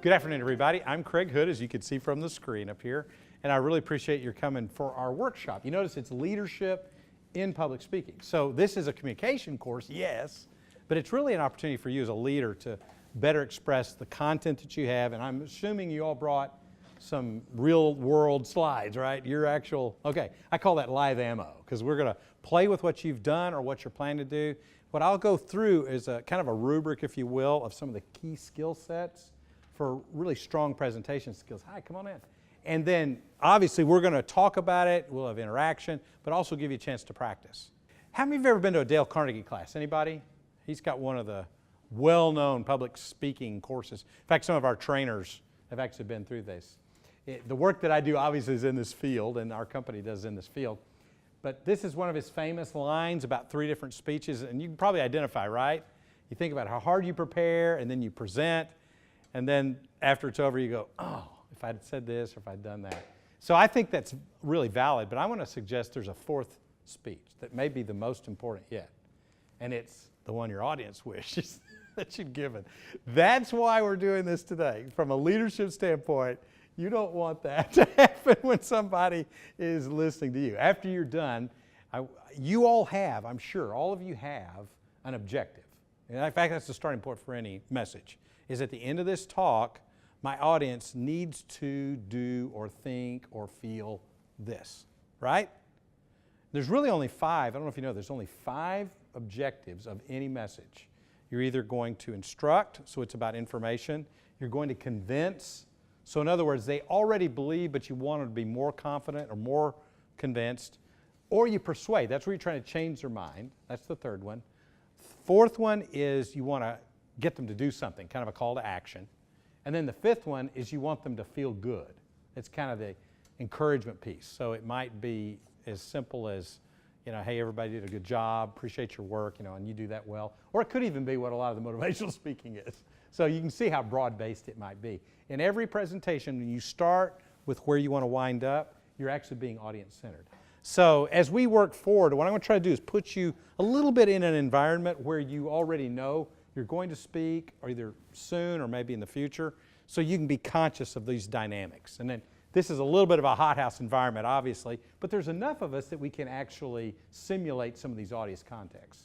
Good afternoon, everybody. I'm Craig Hood, as you can see from the screen up here, and I really appreciate your coming for our workshop. You notice it's leadership in public speaking. So this is a communication course, yes, but it's really an opportunity for you as a leader to better express the content that you have, and I'm assuming you all brought some real world slides, right? Your actual, okay, I call that live ammo, because we're going to play with what you've done or what you're planning to do. What I'll go through is a kind of a rubric, if you will, of some of the key skill sets for really strong presentation skills. Hi, come on in. And then obviously we're going to talk about it, we'll have interaction, but also give you a chance to practice. How many of you have ever been to a Dale Carnegie class? Anybody? He's got one of the well-known public speaking courses. In fact, some of our trainers have actually been through this. The work that I do obviously is in this field, and our company does in this field. But this is one of his famous lines about 3 different speeches, and you can probably identify, right? You think about how hard you prepare, and then you present, and then after it's over you go, oh, if I'd said this or if I'd done that. So I think that's really valid, but I want to suggest there's a 4th speech that may be the most important yet, and it's the one your audience wishes that you'd given. That's why we're doing this today. From a leadership standpoint, you don't want that to happen when somebody is listening to you. After you're done, you all have, I'm sure, all of you have an objective. And in fact, that's the starting point for any message, is at the end of this talk, my audience needs to do or think or feel this, right? There's really only 5, I don't know if you know, there's only 5 objectives of any message. You're either going to instruct, so it's about information. You're going to convince. So in other words, they already believe, but you want them to be more confident or more convinced. Or you persuade. That's where you're trying to change their mind. That's the 3rd one. 4th one is you want to get them to do something, kind of a call to action. And then the 5th one is you want them to feel good. It's kind of the encouragement piece. So it might be as simple as, you know, hey, everybody did a good job, appreciate your work, you know, and you do that well. Or it could even be what a lot of the motivational speaking is. So you can see how broad-based it might be. In every presentation, when you start with where you want to wind up, you're actually being audience-centered. So as we work forward, what I'm going to try to do is put you a little bit in an environment where you already know you're going to speak, or either soon or maybe in the future, so you can be conscious of these dynamics. And then this is a little bit of a hothouse environment, obviously, but there's enough of us that we can actually simulate some of these audience contexts.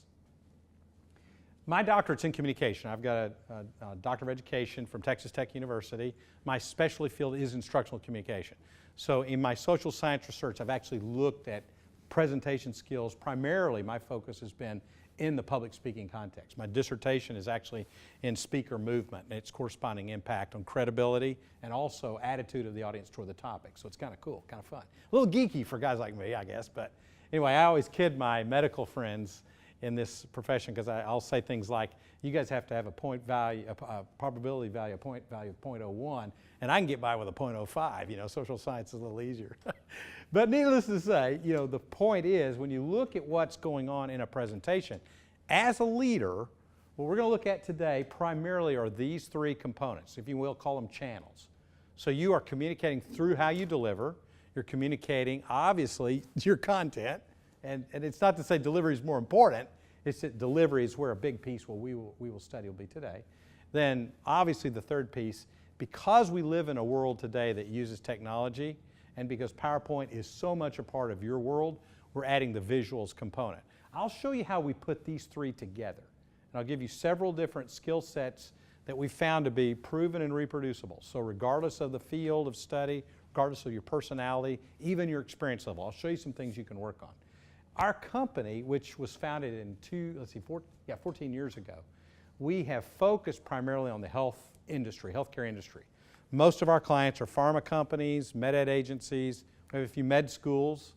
My doctorate's in communication. I've got a Doctor of Education from Texas Tech University. My specialty field is instructional communication. So in my social science research, I've actually looked at presentation skills. Primarily, my focus has been in the public speaking context. My dissertation is actually in speaker movement and its corresponding impact on credibility and also attitude of the audience toward the topic. So it's kind of cool, kind of fun. A little geeky for guys like me, I guess, but anyway, I always kid my medical friends in this profession because I'll say things like, you guys have to have a point value, a probability value, a point value of 0.01, and I can get by with a 0.05. You know, social science is a little easier. But needless to say, you know, the point is when you look at what's going on in a presentation, as a leader, what we're going to look at today primarily are these 3 components, if you will, call them channels. So you are communicating through how you deliver. You're communicating, obviously, your content. And it's not to say delivery is more important, it's that delivery is where a big piece we will study will be today. Then obviously the 3rd piece, because we live in a world today that uses technology, and because PowerPoint is so much a part of your world, we're adding the visuals component. I'll show you how we put these 3 together. And I'll give you several different skill sets that we found to be proven and reproducible. So regardless of the field of study, regardless of your personality, even your experience level, I'll show you some things you can work on. Our company, which was founded in 14 years ago, we have focused primarily on the healthcare industry. Most of our clients are pharma companies, med ed agencies. We have a few med schools.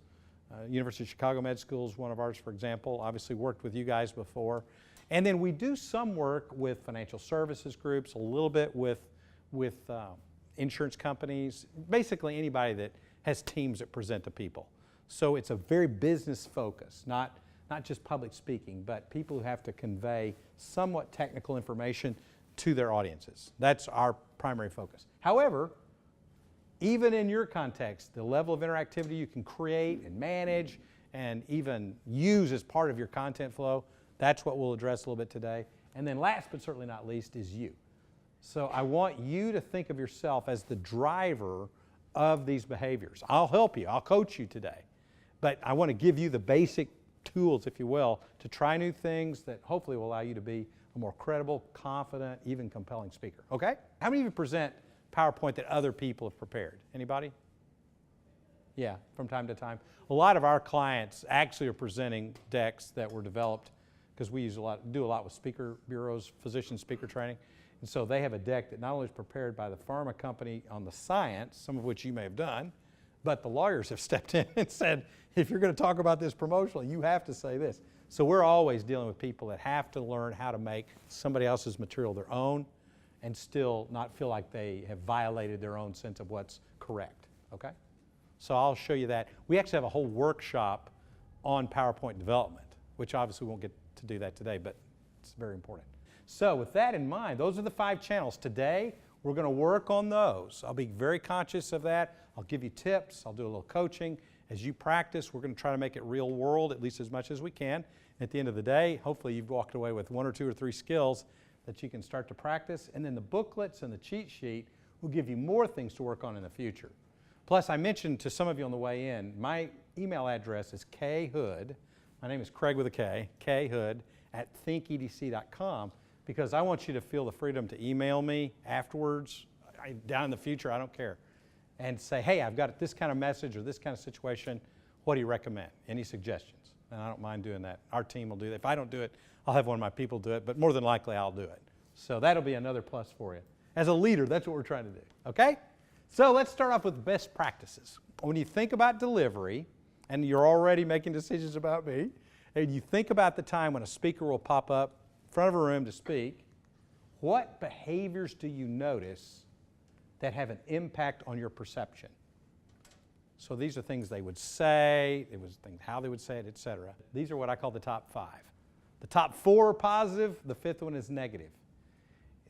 University of Chicago Med School is one of ours, for example. Obviously worked with you guys before. And then we do some work with financial services groups, a little bit with insurance companies, basically anybody that has teams that present to people. So it's a very business focus, not just public speaking, but people who have to convey somewhat technical information to their audiences. That's our primary focus. However, even in your context, the level of interactivity you can create and manage and even use as part of your content flow, that's what we'll address a little bit today. And then last but certainly not least is you. So I want you to think of yourself as the driver of these behaviors. I'll help you. I'll coach you today. But I want to give you the basic tools, if you will, to try new things that hopefully will allow you to be a more credible, confident, even compelling speaker. Okay? How many of you present PowerPoint that other people have prepared? Anybody? Yeah, from time to time. A lot of our clients actually are presenting decks that were developed because we do a lot with speaker bureaus, physician speaker training. And so they have a deck that not only is prepared by the pharma company on the science, some of which you may have done, but the lawyers have stepped in and said, if you're going to talk about this promotionally, you have to say this. So we're always dealing with people that have to learn how to make somebody else's material their own and still not feel like they have violated their own sense of what's correct, okay? So I'll show you that. We actually have a whole workshop on PowerPoint development, which obviously we won't get to do that today, but it's very important. So with that in mind, those are the 5 channels. Today, we're going to work on those. I'll be very conscious of that. I'll give you tips. I'll do a little coaching. As you practice, we're going to try to make it real world, at least as much as we can. At the end of the day, hopefully you've walked away with 1 or 2 or 3 skills that you can start to practice. And then the booklets and the cheat sheet will give you more things to work on in the future. Plus, I mentioned to some of you on the way in, my email address is khood. My name is Kregg with a K, khood@thinkEDC.com, because I want you to feel the freedom to email me afterwards, down in the future, I don't care, and say, hey, I've got this kind of message or this kind of situation. What do you recommend? Any suggestions? And I don't mind doing that. Our team will do that. If I don't do it, I'll have one of my people do it, but more than likely I'll do it. So that'll be another plus for you. As a leader, that's what we're trying to do, okay? So let's start off with best practices. When you think about delivery, and you're already making decisions about me, and you think about the time when a speaker will pop up in front of a room to speak, what behaviors do you notice that have an impact on your perception? So these are things they would say, how they would say it, etc. These are what I call the top 5. The top 4 are positive, the 5th one is negative.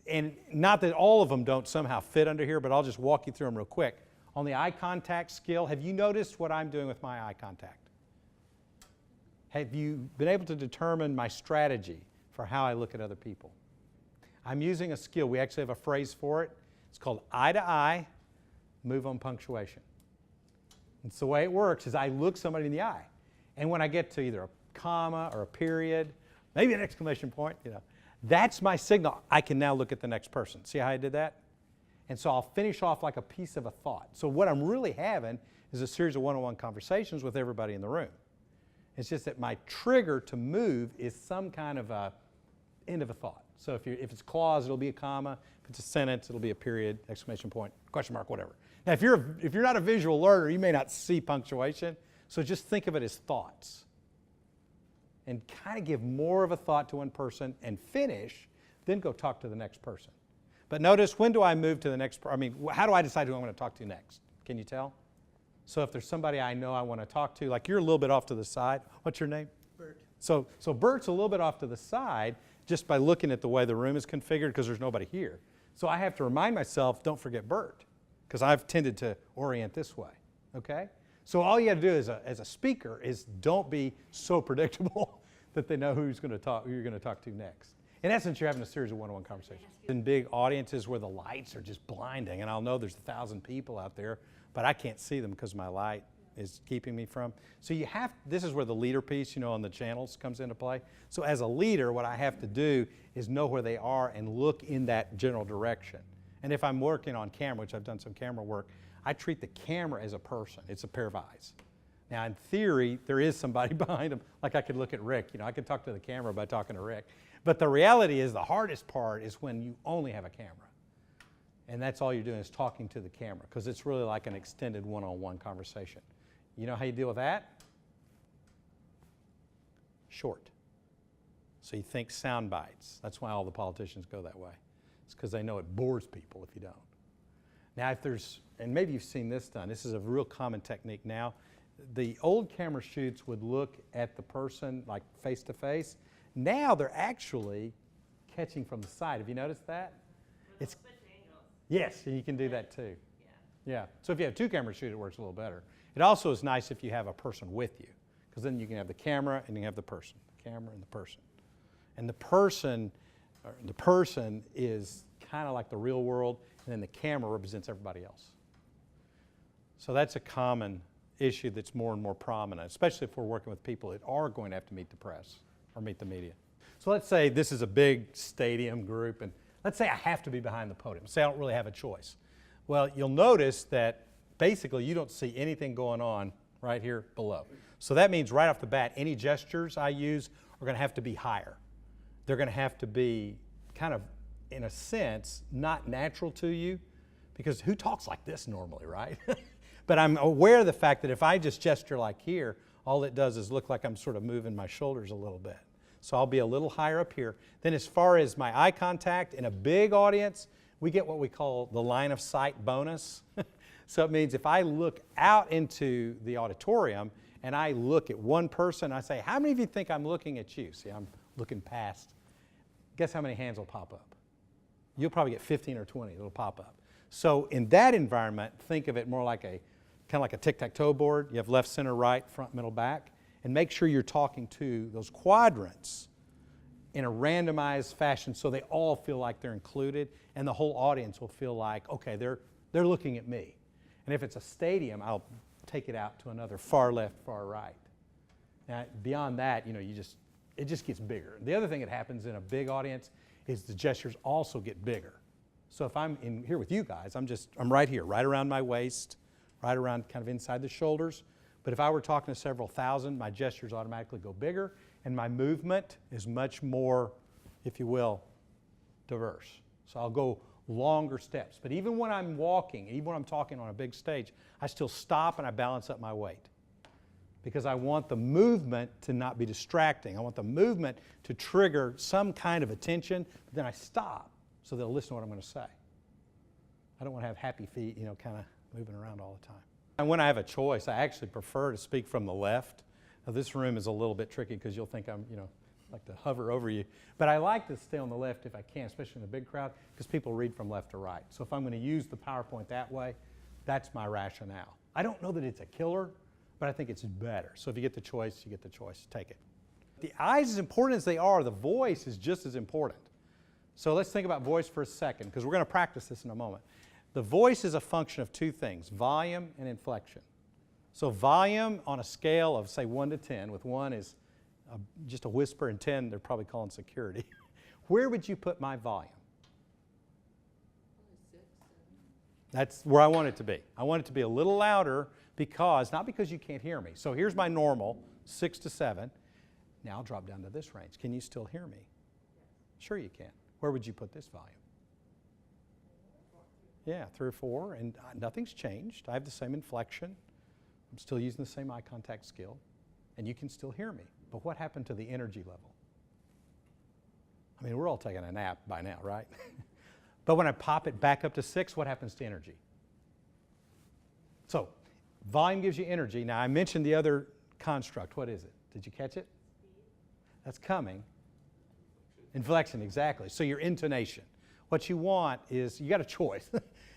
And not that all of them don't somehow fit under here, but I'll just walk you through them real quick. On the eye contact skill, have you noticed what I'm doing with my eye contact? Have you been able to determine my strategy for how I look at other people? I'm using a skill. We actually have a phrase for it. It's called eye to eye, move on punctuation. And so the way it works is I look somebody in the eye. And when I get to either a comma or a period, maybe an exclamation point, that's my signal. I can now look at the next person. See how I did that? And so I'll finish off like a piece of a thought. So what I'm really having is a series of one-on-one conversations with everybody in the room. It's just that my trigger to move is some kind of a end of a thought. So if it's a clause, it'll be a comma. If it's a sentence, it'll be a period, exclamation point, question mark, whatever. Now, if you're not a visual learner, you may not see punctuation. So just think of it as thoughts. And kind of give more of a thought to one person and finish, then go talk to the next person. But notice, when do I move to the next person? How do I decide who I'm going to talk to next? Can you tell? So if there's somebody I know I want to talk to, like you're a little bit off to the side. What's your name? Bert. So Bert's a little bit off to the side just by looking at the way the room is configured because there's nobody here. So I have to remind myself, don't forget Bert, because I've tended to orient this way, okay? So all you got to do as a speaker is don't be so predictable that they know who you're going to talk to next. In essence, you're having a series of one-on-one conversations. In big audiences where the lights are just blinding, and I'll know there's 1,000 people out there, but I can't see them because my light is keeping me from. So this is where the leader piece, on the channels comes into play. So as a leader, what I have to do is know where they are and look in that general direction. And if I'm working on camera, which I've done some camera work, I treat the camera as a person. It's a pair of eyes. Now, in theory, there is somebody behind them. Like I could look at Rick. I could talk to the camera by talking to Rick. But the reality is the hardest part is when you only have a camera. And that's all you're doing is talking to the camera, because it's really like an extended one-on-one conversation. You know how you deal with that? Short. So you think sound bites. That's why all the politicians go that way. It's because they know it bores people if you don't. Now, and maybe you've seen this done. This is a real common technique now. The old camera shoots would look at the person like face to face. Now they're actually catching from the side. Have you noticed that? It's yes, and you can do that too. Yeah. So if you have 2 cameras shoot, it works a little better. It also is nice if you have a person with you, because then you can have the camera and you have the person, the camera and the person. And the person is kind of like the real world, and then the camera represents everybody else. So that's a common issue that's more and more prominent, especially if we're working with people that are going to have to meet the press or meet the media. So let's say this is a big stadium group, and let's say I have to be behind the podium. Say I don't really have a choice. Well, you'll notice that basically you don't see anything going on right here below. So that means right off the bat, any gestures I use are going to have to be higher. They're going to have to be kind of, in a sense, not natural to you, because who talks like this normally, right? But I'm aware of the fact that if I just gesture like here, all it does is look like I'm sort of moving my shoulders a little bit. So I'll be a little higher up here. Then as far as my eye contact in a big audience, we get what we call the line of sight bonus. So it means if I look out into the auditorium and I look at one person, I say, how many of you think I'm looking at you? See, I'm looking past. Guess how many hands will pop up? You'll probably get 15 or 20 that'll pop up. So in that environment, think of it more like a kind of like a tic-tac-toe board. You have left, center, right, front, middle, back. And make sure you're talking to those quadrants in a randomized fashion so they all feel like they're included, and the whole audience will feel like, okay, they're looking at me. And if it's a stadium, I'll take it out to another far left, far right. Now, beyond that, it just gets bigger. The other thing that happens in a big audience is the gestures also get bigger. So if I'm in here with you guys, I'm right here, right around my waist, right around kind of inside the shoulders. But if I were talking to several thousand, my gestures automatically go bigger, and my movement is much more, if you will, diverse. So I'll go longer steps. But even when I'm walking, even when I'm talking on a big stage, I still stop and I balance up my weight, because I want the movement to not be distracting. I want the movement to trigger some kind of attention, but then I stop so they'll listen to what I'm going to say. I don't want to have happy feet, kind of moving around all the time. And when I have a choice, I actually prefer to speak from the left. Now, this room is a little bit tricky because you'll think I'm, like to hover over you. But I like to stay on the left if I can, especially in a big crowd, because people read from left to right. So if I'm going to use the PowerPoint that way, that's my rationale. I don't know that it's a killer, but I think it's better. So if you get the choice, you get the choice. Take it. The eyes, as important as they are, the voice is just as important. So let's think about voice for a second, because we're going to practice this in a moment. The voice is a function of two things, volume and inflection. So volume on a scale of, say, 1 to 10, with 1 is just a whisper, and 10, they're probably calling security. Where would you put my volume? 6, 7. That's where I want it to be. I want it to be a little louder, because, not because you can't hear me. So here's my normal, 6 to 7. Now I'll drop down to this range. Can you still hear me? Sure you can. Where would you put this volume? 4. Yeah, 3 or 4, and nothing's changed. I have the same inflection. I'm still using the same eye contact skill, and you can still hear me. But what happened to the energy level? I mean, we're all taking a nap by now, right? But when I pop it back up to 6, what happens to energy? So, volume gives you energy. Now, I mentioned the other construct. What is it? Did you catch it? Speed. That's coming. Inflection, exactly. So your intonation. What you want is, you got a choice.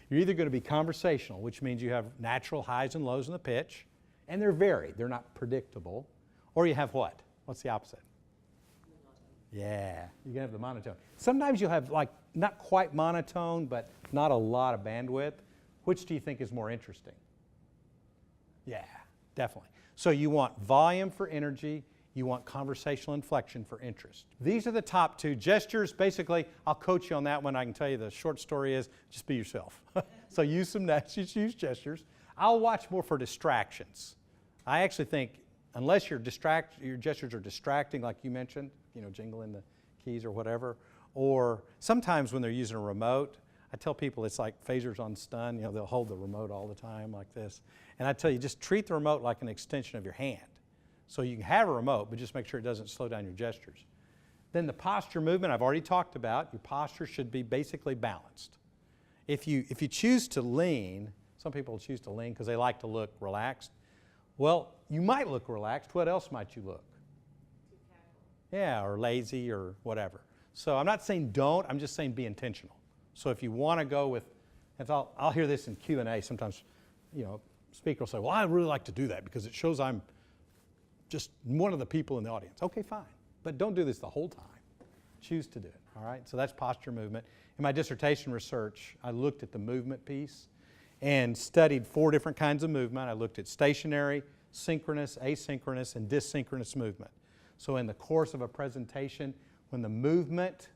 You're either going to be conversational, which means you have natural highs and lows in the pitch, and they're varied. They're not predictable. Or you have what? What's the opposite? Monotone. Yeah, you're going to have the monotone. Sometimes you'll have, like, not quite monotone, but not a lot of bandwidth. Which do you think is more interesting? Yeah, definitely. So you want volume for energy. You want conversational inflection for interest. These are the top 2 gestures. Basically, I'll coach you on that one. I can tell you the short story is just be yourself. So use use gestures. I'll watch more for distractions. I actually think unless your gestures are distracting, like you mentioned, jingling the keys or whatever, or sometimes when they're using a remote, I tell people it's like phasers on stun. They'll hold the remote all the time like this. And I tell you, just treat the remote like an extension of your hand. So you can have a remote, but just make sure it doesn't slow down your gestures. Then the posture movement I've already talked about. Your posture should be basically balanced. If you choose to lean, some people choose to lean because they like to look relaxed. Well, you might look relaxed. What else might you look? Too casual. Yeah, or lazy or whatever. So I'm not saying don't, I'm just saying be intentional. So if you want to go with, I'll hear this in Q&A sometimes, speaker will say, well, I really like to do that because it shows I'm just one of the people in the audience. Okay, fine. But don't do this the whole time. Choose to do it, all right? So that's posture movement. In my dissertation research, I looked at the movement piece and studied 4 different kinds of movement. I looked at stationary, synchronous, asynchronous, and dissynchronous movement. So in the course of a presentation, when the movement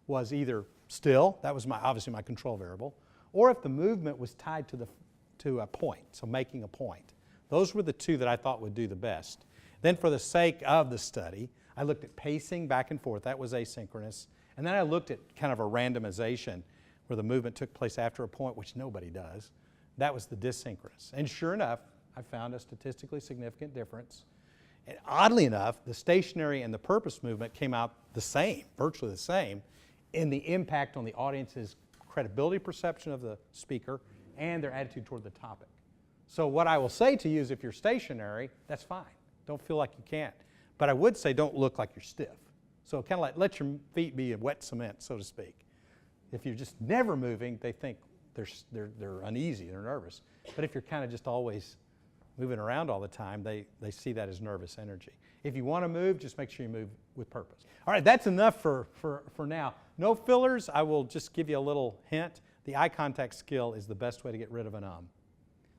was either still, that was obviously my control variable, or if the movement was tied to a point, so making a point. Those were the 2 that I thought would do the best. Then for the sake of the study, I looked at pacing back and forth. That was asynchronous. And then I looked at kind of a randomization where the movement took place after a point, which nobody does. That was the dissynchronous. And sure enough, I found a statistically significant difference. And oddly enough, the stationary and the purpose movement came out the same, virtually the same, in the impact on the audience's credibility perception of the speaker and their attitude toward the topic. So what I will say to you is if you're stationary, that's fine. Don't feel like you can't. But I would say don't look like you're stiff. So kind of like let your feet be in wet cement, so to speak. If you're just never moving, they think they're uneasy, they're nervous. But if you're kind of just always moving around all the time, they see that as nervous energy. If you want to move, just make sure you move with purpose. All right, that's enough for now. No fillers. I will just give you a little hint. The eye contact skill is the best way to get rid of an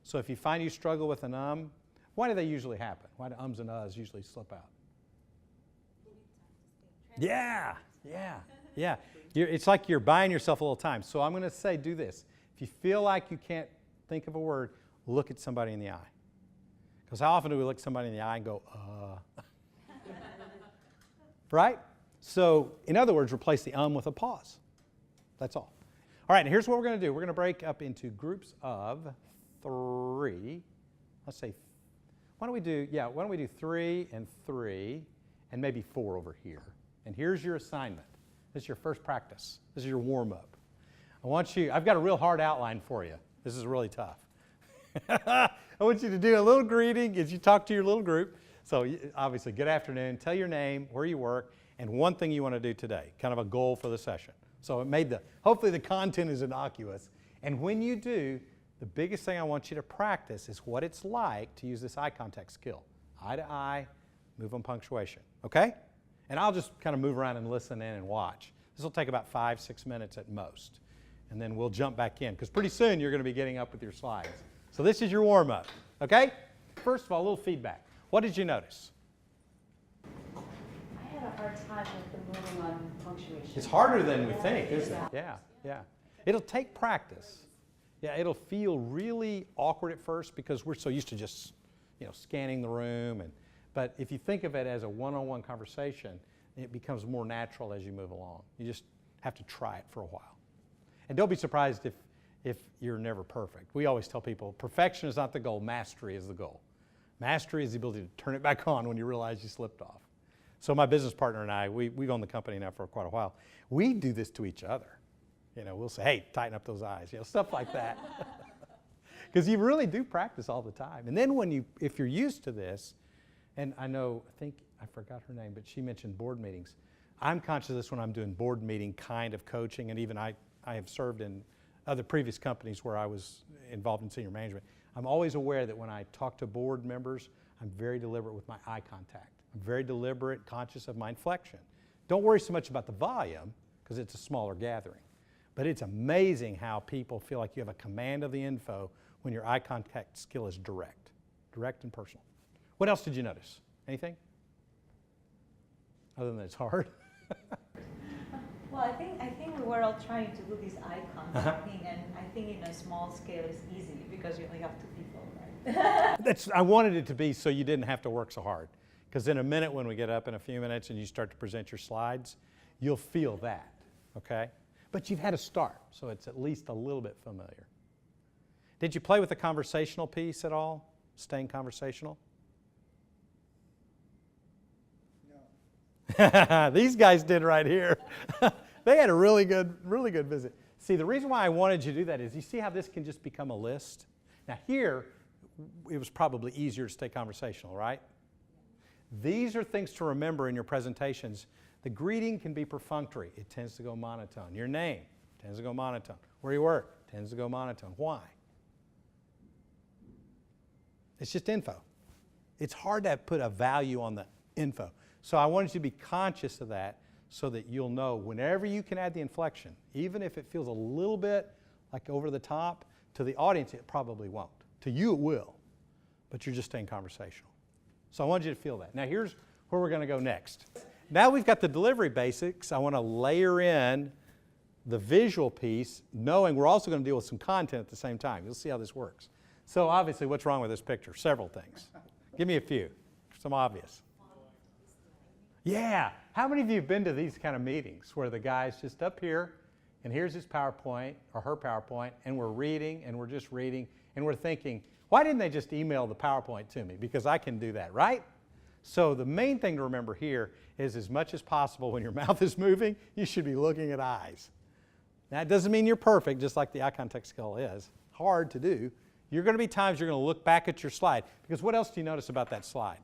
So if you find you struggle with an why do they usually happen? Why do ums and uhs usually slip out? Yeah. It's like you're buying yourself a little time. So I'm going to say do this. If you feel like you can't think of a word, look at somebody in the eye. Because how often do we look at somebody in the eye and go, Right? So in other words, replace the with a pause. That's all. All right, and here's what we're going to do. We're going to break up into groups of 3. Let's say, why don't we do 3 and 3 and maybe 4 over here. And here's your assignment. This is your first practice. This is your warm-up. I've got a real hard outline for you. This is really tough. I want you to do a little greeting as you talk to your little group. So obviously, good afternoon, tell your name, where you work, and one thing you want to do today, kind of a goal for the session. So hopefully the content is innocuous. And when you do, the biggest thing I want you to practice is what it's like to use this eye contact skill. Eye to eye, move on punctuation, okay? And I'll just kind of move around and listen in and watch. This will take about 5-6 minutes at most. And then we'll jump back in, because pretty soon you're going to be getting up with your slides. So this is your warm-up, okay? First of all, a little feedback. What did you notice? I had a hard time with the moving on punctuation. It's harder than we think, isn't it? Yeah. It'll take practice. Yeah, it'll feel really awkward at first because we're so used to just, scanning the room. But if you think of it as a one-on-one conversation, it becomes more natural as you move along. You just have to try it for a while. And don't be surprised if you're never perfect. We always tell people perfection is not the goal, mastery is the goal. Mastery is the ability to turn it back on when you realize you slipped off. So my business partner and I, we've owned the company now for quite a while. We do this to each other. We'll say, hey, tighten up those eyes, stuff like that. Because you really do practice all the time. And then if you're used to this, and I forgot her name, but she mentioned board meetings. I'm conscious of this when I'm doing board meeting kind of coaching, and even I have served in other previous companies where I was involved in senior management. I'm always aware that when I talk to board members, I'm very deliberate with my eye contact. I'm very deliberate, conscious of my inflection. Don't worry so much about the volume, because it's a smaller gathering. But it's amazing how people feel like you have a command of the info when your eye contact skill is direct and personal. What else did you notice? Anything? Other than that it's hard? Well, I think we were all trying to do this eye contact thing, and I think in a small scale it's easy because you only have 2 people, right? I wanted it to be so you didn't have to work so hard. Because in a minute, when we get up in a few minutes and you start to present your slides, you'll feel that, okay? But you've had a start, so it's at least a little bit familiar. Did you play with the conversational piece at all? Staying conversational? No. These guys did right here. They had a really good visit. See, the reason why I wanted you to do that is you see how this can just become a list? Now here, it was probably easier to stay conversational, right? These are things to remember in your presentations. The greeting can be perfunctory. It tends to go monotone. Your name tends to go monotone. Where you work tends to go monotone. Why? It's just info. It's hard to put a value on the info. So I wanted you to be conscious of that so that you'll know whenever you can add the inflection, even if it feels a little bit like over the top, to the audience it probably won't. To you it will, but you're just staying conversational. So I want you to feel that. Now here's where we're going to go next. Now we've got the delivery basics. I want to layer in the visual piece, knowing we're also going to deal with some content at the same time. You'll see how this works. So obviously, what's wrong with this picture? Several things. Give me a few. Some obvious. Yeah. How many of you have been to these kind of meetings where the guy's just up here, and here's his PowerPoint, or her PowerPoint, and we're reading, and we're just reading, and we're thinking, why didn't they just email the PowerPoint to me? Because I can do that, right? So the main thing to remember here is, as much as possible, when your mouth is moving, you should be looking at eyes. Now, it doesn't mean you're perfect, just like the eye contact skill is. Hard to do. You're going to be times you're going to look back at your slide, because what else do you notice about that slide?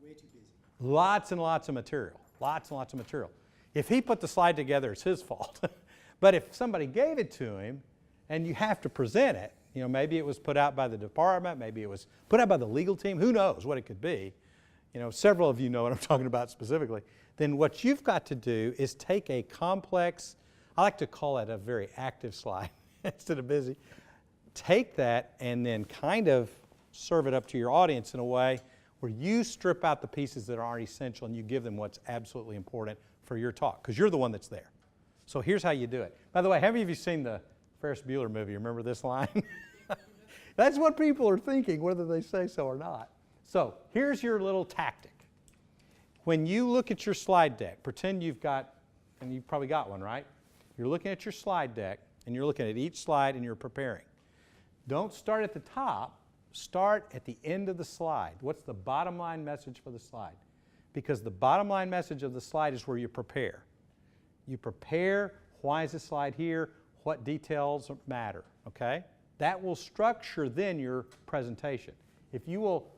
Way too busy. Lots and lots of material. Lots and lots of material. If he put the slide together, it's his fault. But if somebody gave it to him and you have to present it, you know, maybe it was put out by the department, maybe it was put out by the legal team, who knows what it could be. You know, several of you know what I'm talking about specifically. Then what you've got to do is take a complex, I like to call it a very active slide instead of busy. Take that and then kind of serve it up to your audience in a way where you strip out the pieces that aren't essential and you give them what's absolutely important for your talk, because you're the one that's there. So here's how you do it. By the way, have any of you seen the Ferris Bueller movie? Remember this line? That's what people are thinking, whether they say so or not. So here's your little tactic. When you look at your slide deck, pretend you've got, and you've probably got one, right? You're looking at your slide deck, and you're looking at each slide, and you're preparing. Don't start at the top. Start at the end of the slide. What's the bottom line message for the slide? Because the bottom line message of the slide is where you prepare. You prepare, why is the slide here, what details matter, okay? That will structure then your presentation. If you will,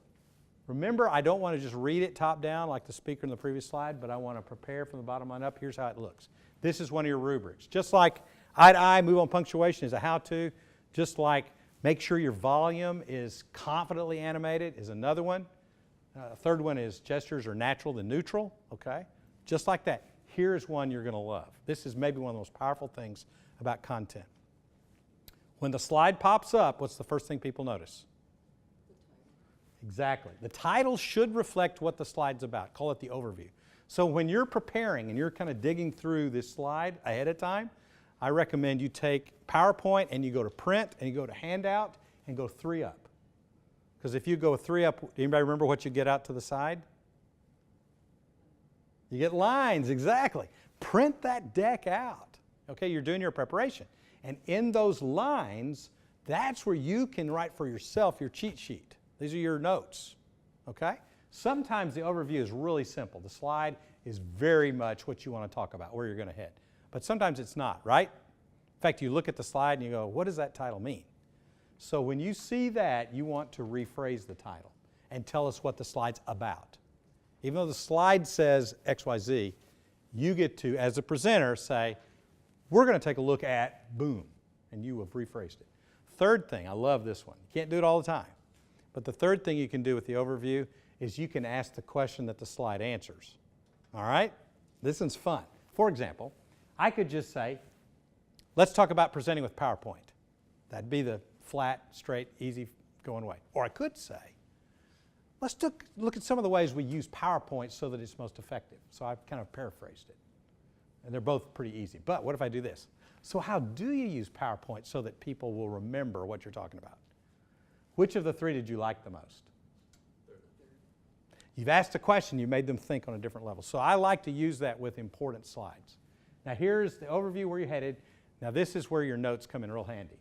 remember, I don't want to just read it top down like the speaker in the previous slide, but I want to prepare from the bottom line up. Here's how it looks. This is one of your rubrics. Just like eye to eye, move on punctuation is a how-to, just like make sure your volume is confidently animated is another one. A third one is gestures are natural than neutral, okay? Just like that. Here's one you're going to love. This is maybe one of the most powerful things about content. When the slide pops up, what's the first thing people notice? Exactly. The title should reflect what the slide's about. Call it the overview. So when you're preparing and you're kind of digging through this slide ahead of time, I recommend you take PowerPoint and you go to print and you go to handout and go 3 up. Because if you go 3 up, anybody remember what you get out to the side? You get lines, exactly. Print that deck out. Okay, you're doing your preparation. And in those lines, that's where you can write for yourself your cheat sheet. These are your notes, okay? Sometimes the overview is really simple. The slide is very much what you want to talk about, where you're going to head. But sometimes it's not, right? In fact, you look at the slide and you go, what does that title mean? So when you see that, you want to rephrase the title and tell us what the slide's about. Even though the slide says XYZ, you get to, as a presenter, say, we're going to take a look at boom, and you have rephrased it. Third thing, I love this one. You can't do it all the time. But the third thing you can do with the overview is you can ask the question that the slide answers. All right? This one's fun. For example, I could just say, let's talk about presenting with PowerPoint. That'd be the flat, straight, easy going way. Or I could say, let's look at some of the ways we use PowerPoint so that it's most effective. So I've kind of paraphrased it. And they're both pretty easy. But what if I do this? So how do you use PowerPoint so that people will remember what you're talking about? Which of the 3 did you like the most? You've asked a question, you made them think on a different level. So I like to use that with important slides. Now here's the overview where you're headed. Now this is where your notes come in real handy.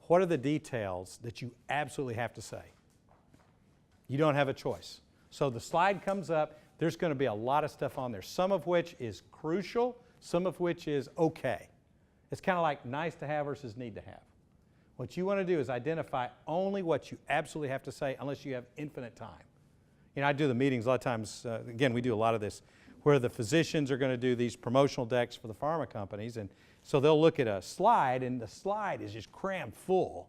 What are the details that you absolutely have to say? You don't have a choice. So the slide comes up, there's going to be a lot of stuff on there, some of which is crucial, some of which is okay. It's kind of like nice to have versus need to have. What you want to do is identify only what you absolutely have to say unless you have infinite time. You know, I do the meetings a lot of times, again, we do a lot of this, where the physicians are going to do these promotional decks for the pharma companies, and so they'll look at a slide, and the slide is just crammed full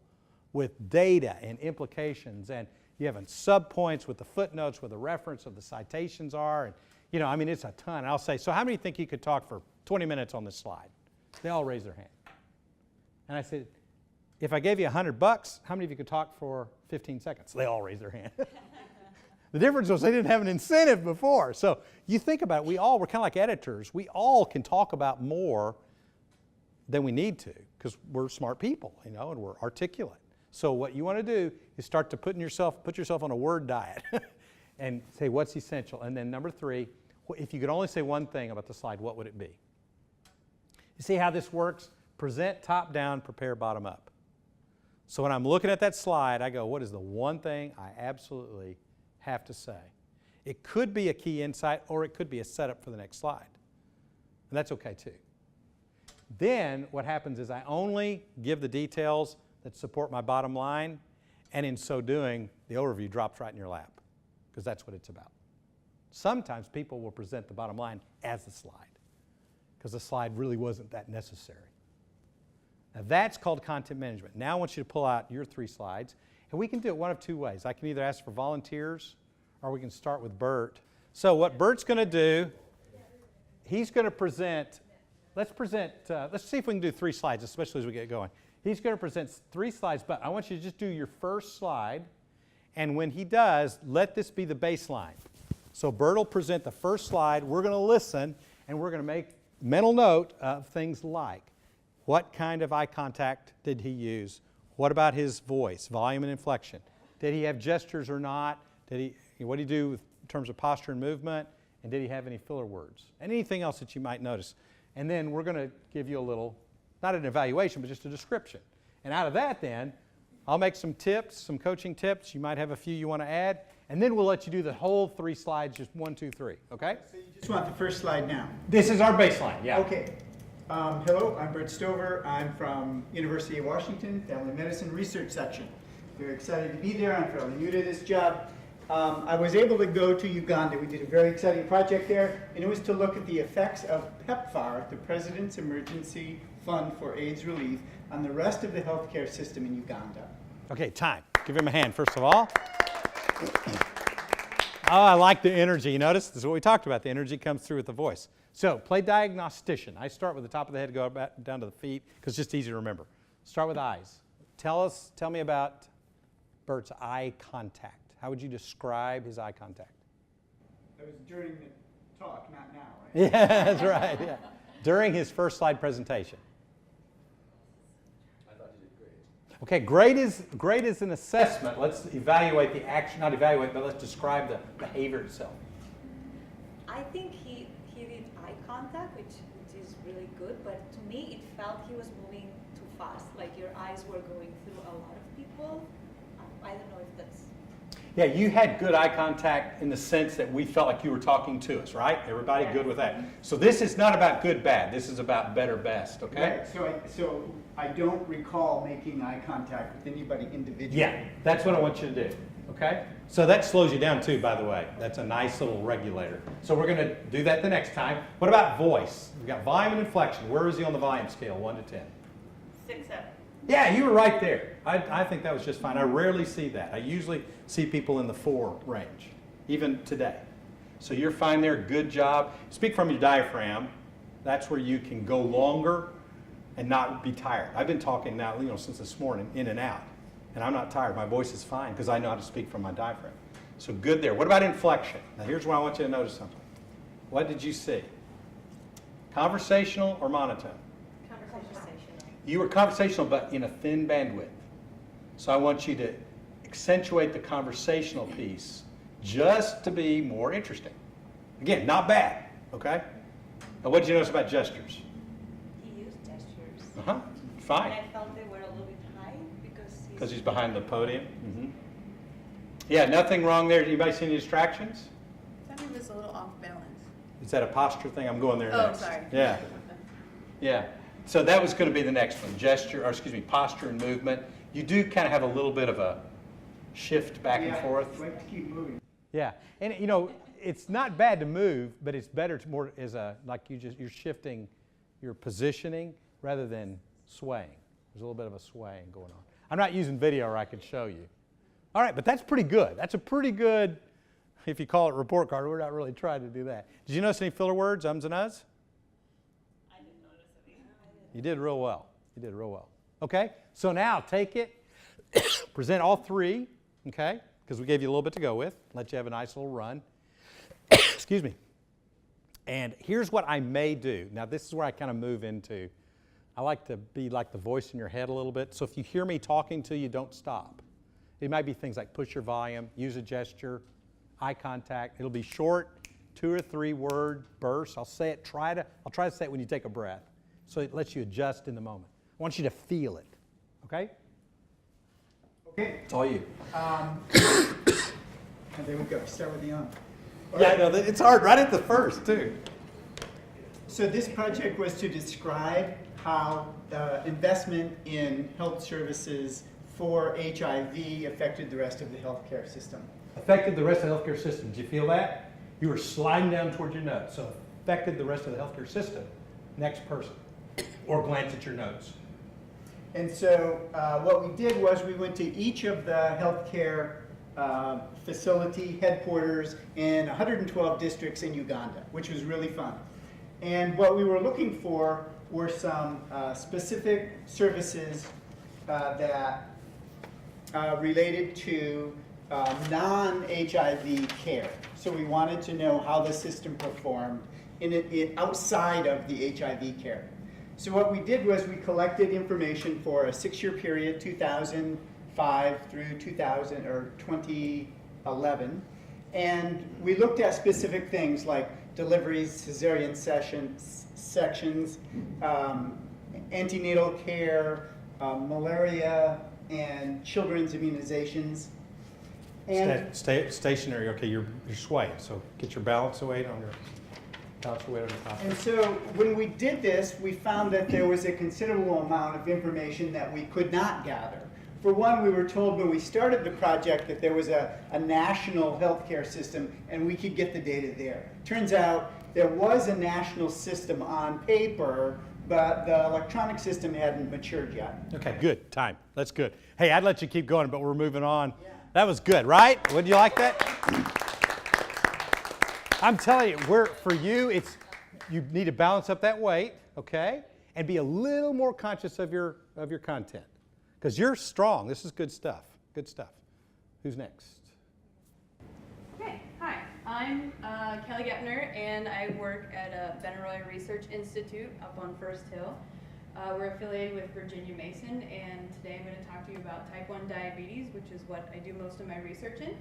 with data and implications, and you have subpoints with the footnotes where the reference of the citations are, and You know, I mean, it's a ton. I'll say, so how many think you could talk for 20 minutes on this slide? They all raise their hand. And I said, if I gave you $100, how many of you could talk for 15 seconds? They all raise their hand. The difference was they didn't have an incentive before. So you think about it, we're kind of like editors. We all can talk about more than we need to because we're smart people, you know, and we're articulate. So what you want to do is start to put yourself on a word diet and say what's essential. And then number 3, if you could only say one thing about the slide, what would it be? You see how this works? Present top down, prepare bottom up. So when I'm looking at that slide, I go, what is the one thing I absolutely have to say? It could be a key insight or it could be a setup for the next slide. And that's okay too. Then what happens is I only give the details that support my bottom line, and in so doing, the overview drops right in your lap because that's what it's about. Sometimes people will present the bottom line as the slide because the slide really wasn't that necessary. Now that's called content management. Now I want you to pull out your 3 slides, and we can do it one of 2 ways. I can either ask for volunteers or we can start with Bert. So what Bert's going to do, he's going to present, let's see if we can do 3 slides, especially as we get going. He's going to present 3 slides, but I want you to just do your first slide, and when he does, let this be the baseline. So Bert will present the first slide, we're going to listen, and we're going to make mental note of things like, what kind of eye contact did he use? What about his voice, volume and inflection? Did he have gestures or not? What did he do in terms of posture and movement? And did he have any filler words? And anything else that you might notice. And then we're going to give you a little, not an evaluation, but just a description. And out of that then, I'll make some tips, some coaching tips. You might have a few you want to add. And then we'll let you do the whole 3 slides, just 1, 2, 3, okay? So you just want the first slide now? This is our baseline, yeah. Okay. Hello, I'm Bert Stover. I'm from University of Washington, Family Medicine Research Section. Very excited to be there. I'm fairly new to this job. I was able to go to Uganda. We did a very exciting project there, and it was to look at the effects of PEPFAR, the President's Emergency Fund for AIDS Relief, on the rest of the healthcare system in Uganda. Okay, time. Give him a hand, first of all. Oh, I like the energy. You notice? This is what we talked about. The energy comes through with the voice. So, play diagnostician. I start with the top of the head, go back down to the feet, because it's just easy to remember. Start with eyes. Tell me about Bert's eye contact. How would you describe his eye contact? That was during the talk, not now, right? Yeah, that's right. Yeah. During his first slide presentation. I thought you did great. Okay, grade is an assessment. Let's evaluate the action, not evaluate, but let's describe the behavior itself. I think he did eye contact, which is really good, but to me it felt he was moving too fast, like your eyes were going through a lot of people. I don't know if that's... Yeah, you had good eye contact in the sense that we felt like you were talking to us, right? Everybody good with that. So this is not about good, bad. This is about better, best, okay? Right. So I don't recall making eye contact with anybody individually. Yeah, that's what I want you to do, okay? So that slows you down too, by the way. That's a nice little regulator. So we're going to do that the next time. What about voice? We've got volume and inflection. Where is he on the volume scale, 1 to 10? 6, 7. Yeah, you were right there. I think that was just fine. I rarely see that. I usually see people in the 4 range, even today. So you're fine there. Good job. Speak from your diaphragm. That's where you can go longer and not be tired. I've been talking now, since this morning, in and out, and I'm not tired. My voice is fine because I know how to speak from my diaphragm. So good there. What about inflection? Now here's where I want you to notice something. What did you see? Conversational or monotone? Conversational. You were conversational, but in a thin bandwidth. So I want you to accentuate the conversational piece just to be more interesting. Again, not bad, okay? Now, what did you notice about gestures? He used gestures. Uh-huh, fine. And I felt they were a little bit high Because he's behind the podium? Mm-hmm. Yeah, nothing wrong there. Anybody see any distractions? I think it's a little off balance. Is that a posture thing? I'm going there next. Oh, sorry. Yeah. Yeah. So that was going to be the next one, posture and movement. You do kind of have a little bit of a shift back and forth. I like to keep moving. Yeah, and it's not bad to move, but it's better to more as you're shifting your positioning rather than swaying. There's a little bit of a swaying going on. I'm not using video or I could show you. All right, but that's pretty good. That's a pretty good If you call it report card, we're not really trying to do that. Did you notice any filler words, ums and uhs? I didn't notice any. You did real well. You did real well. Okay, so now take it, present all three, okay, because we gave you a little bit to go with, let you have a nice little run. Excuse me. And here's what I may do. Now, this is where I kind of move into. I like to be like the voice in your head a little bit. So if you hear me talking to you, don't stop. It might be things like push your volume, use a gesture, eye contact. It'll be short, 2 or 3 word bursts. I'll say it. I'll try to say it when you take a breath, so it lets you adjust in the moment. I want you to feel it. Okay? Okay. It's all you. And there we go. Start with the on. Yeah, I know. It's hard right at the first, too. So this project was to describe how the investment in health services for HIV affected the rest of the healthcare system. Affected the rest of the healthcare system. Did you feel that? You were sliding down towards your notes. So affected the rest of the healthcare system. Next person. Or glance at your notes. And so what we did was we went to each of the healthcare facility headquarters in 112 districts in Uganda, which was really fun. And what we were looking for were some specific services that related to non-HIV care. So we wanted to know how the system performed outside of the HIV care. So what we did was we collected information for a 6-year period, 2005 through 2011, and we looked at specific things like deliveries, cesarean sections, antenatal care, malaria, and children's immunizations. And Stationary. Okay, you're swaying. So get your balance weight on your top. And so when we did this, we found that there was a considerable amount of information that we could not gather. For one, we were told when we started the project that there was a national healthcare system and we could get the data there. Turns out there was a national system on paper, but the electronic system hadn't matured yet. Okay, good. Time. That's good. Hey, I'd let you keep going, but we're moving on. Yeah. That was good, right? Would you like that? I'm telling you, for you, you need to balance up that weight, okay, and be a little more conscious of your content, because you're strong. This is good stuff. Good stuff. Who's next? Okay, hi. I'm Kelly Goetner, and I work at Benaroya Research Institute up on First Hill. We're affiliated with Virginia Mason, and today I'm going to talk to you about type 1 diabetes, which is what I do most of my research in.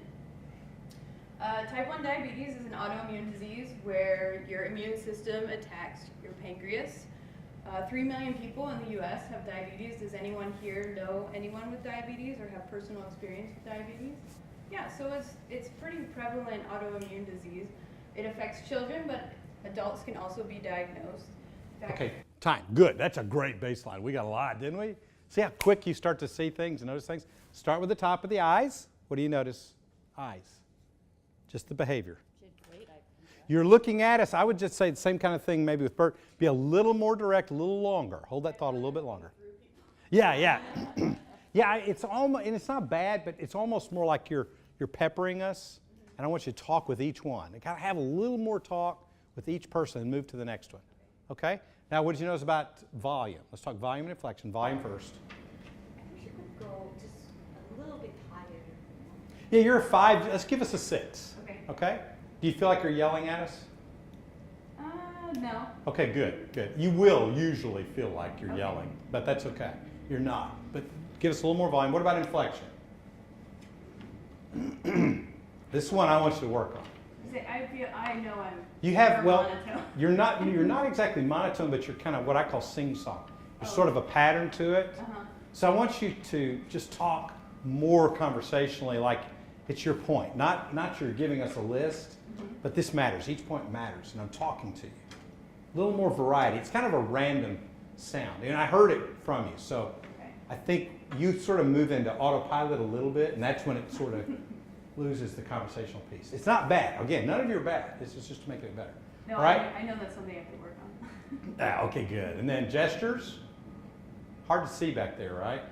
Type 1 diabetes is an autoimmune disease where your immune system attacks your pancreas. 3 million people in the U.S. have diabetes. Does anyone here know anyone with diabetes or have personal experience with diabetes? Yeah, so it's pretty prevalent autoimmune disease. It affects children, but adults can also be diagnosed. Okay, time. Good. That's a great baseline. We got a lot, didn't we? See how quick you start to see things and notice things? Start with the top of the eyes. What do you notice? Eyes. Just the behavior. You're looking at us. I would just say the same kind of thing maybe with Bert. Be a little more direct, a little longer. Hold that thought a little bit longer. Yeah, yeah. Yeah, it's almost, and it's not bad, but it's almost more like you're peppering us, and I want you to talk with each one. And kind of have a little more talk with each person and move to the next one. Okay? Now, what did you notice about volume? Let's talk volume and inflection. Volume first. I wish you could go just a little bit higher. Yeah, you're a 5. Let's give us a 6. Okay. Okay? Do you feel like you're yelling at us? No. Okay, good, good. You will usually feel like you're yelling, but that's okay. You're not. But give us a little more volume. What about inflection? This one I want you to work on. I know I'm. You have, well, monotone. you're not exactly monotone, but you're kind of what I call sing-song. There's sort of a pattern to it. Uh-huh. So I want you to just talk more conversationally, like it's your point. Not you're giving us a list, but this matters. Each point matters, and I'm talking to you. A little more variety. It's kind of a random sound, and I heard it from you. So Okay. I think you sort of move into autopilot a little bit, and that's when it sort of loses the conversational piece. It's not bad. Again, none of you are bad. This is just to make it better. No, All right? I know that's something I have to work on. Ah, okay, good. And then gestures. Hard to see back there, right?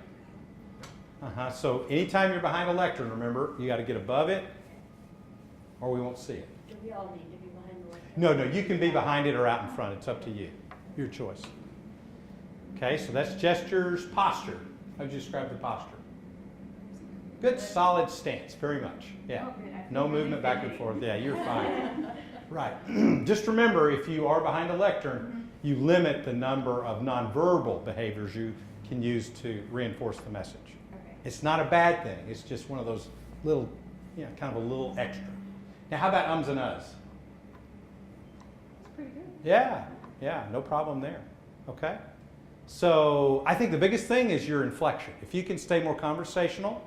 So anytime you're behind a lectern, remember, you got to get above it or we won't see it. Do we all need to be behind the lectern? No, you can be behind it or out in front. It's up to you. Your choice. Okay, so that's gestures, posture. How would you describe the posture? Good, solid stance, very much. Yeah. Oh, good. I feel No really movement back and busy. forth. Yeah, you're fine. Right. Just remember, if you are behind a lectern, you limit the number of nonverbal behaviors you can use to reinforce the message. Okay. It's not a bad thing. It's just one of those little, kind of a little extra. Now, how about ums and uhs? That's pretty good. Yeah, no problem there. Okay? So I think the biggest thing is your inflection. If you can stay more conversational,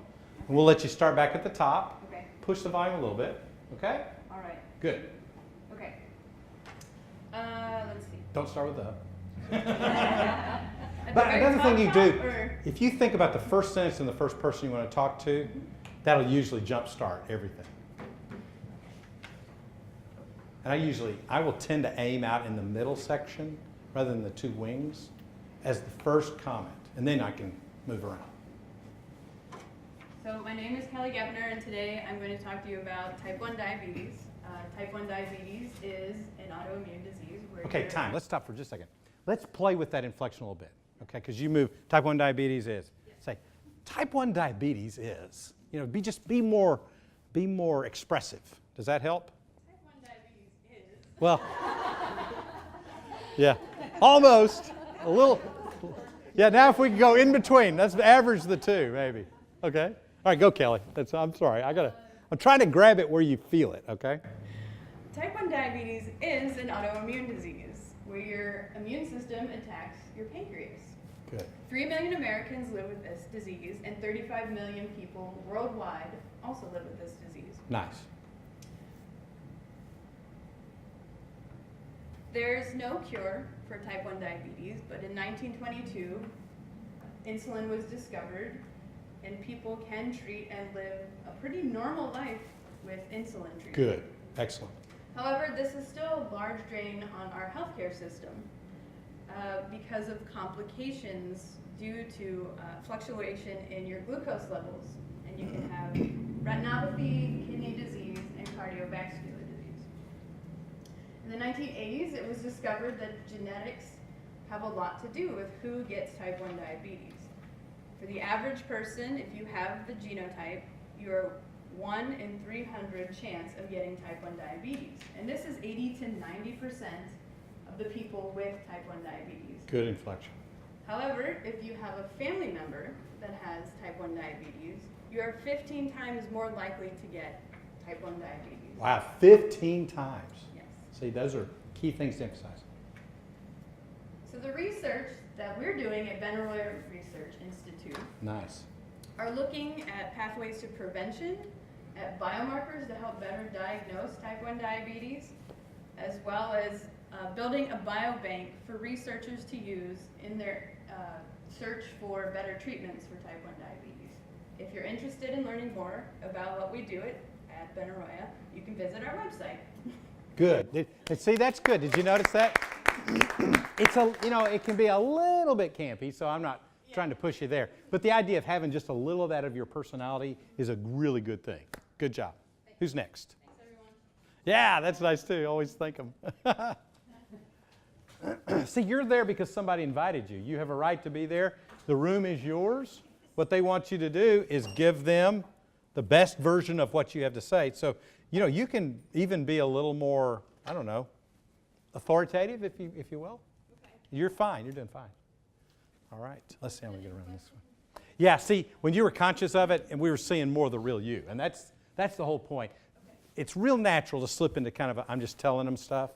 and we'll let you start back at the top. Okay. Push the volume a little bit. Okay? All right. Good. Okay. Let's see. Don't start with the. At the But very another thing you do, top, or- if you think about the first sentence and the first person you want to talk to, that'll usually jumpstart everything. And I will tend to aim out in the middle section rather than the two wings as the first comment, and then I can move around. So my name is Kelly Goetner, and today I'm going to talk to you about type 1 diabetes. Type 1 diabetes is an autoimmune disease where Okay, you're- time. Let's stop for just a second. Let's play with that inflection a little bit, okay? Because you move, type 1 diabetes is. Say, type 1 diabetes is. Be more expressive. Does that help? Type 1 diabetes is. Well, yeah, almost. A little. Yeah, now if we can go in between, let's average the two, maybe. Okay? All right, go, Kelly. I'm sorry. I'm trying to grab it where you feel it, okay? Type 1 diabetes is an autoimmune disease where your immune system attacks your pancreas. Good. 3 million Americans live with this disease, and 35 million people worldwide also live with this disease. Nice. There's no cure for type 1 diabetes, but in 1922, insulin was discovered, and people can treat and live a pretty normal life with insulin treatment. Good. Excellent. However, this is still a large drain on our healthcare system because of complications due to fluctuation in your glucose levels. And you can have retinopathy, kidney disease, and cardiovascular disease. In the 1980s, it was discovered that genetics have a lot to do with who gets type 1 diabetes. For the average person, if you have the genotype, you're 1 in 300 chance of getting type 1 diabetes. And this is 80 to 90% of the people with type 1 diabetes. Good inflection. However, if you have a family member that has type 1 diabetes, you are 15 times more likely to get type 1 diabetes. Wow, 15 times. Yes. See, those are key things to emphasize. So the research that we're doing at Benaroya Research Institute Nice. are looking at pathways to prevention, at biomarkers to help better diagnose type 1 diabetes, as well as building a biobank for researchers to use in their search for better treatments for type 1 diabetes. If you're interested in learning more about what we do at Benaroya, you can visit our website. Good. See, that's good. Did you notice that? It's it can be a little bit campy, so I'm not trying to push you there. But the idea of having just a little of that of your personality is a really good thing. Good job. Who's next? Thanks, everyone. Yeah, that's nice too. Always thank them. See, you're there because somebody invited you. You have a right to be there. The room is yours. What they want you to do is give them the best version of what you have to say. So, you can even be a little more, I don't know, authoritative, if you will. Okay. You're fine. You're doing fine. All right. Let's see how we get around this one. Yeah, see, when you were conscious of it, and we were seeing more of the real you, and that's the whole point. Okay. It's real natural to slip into kind of I'm just telling them stuff.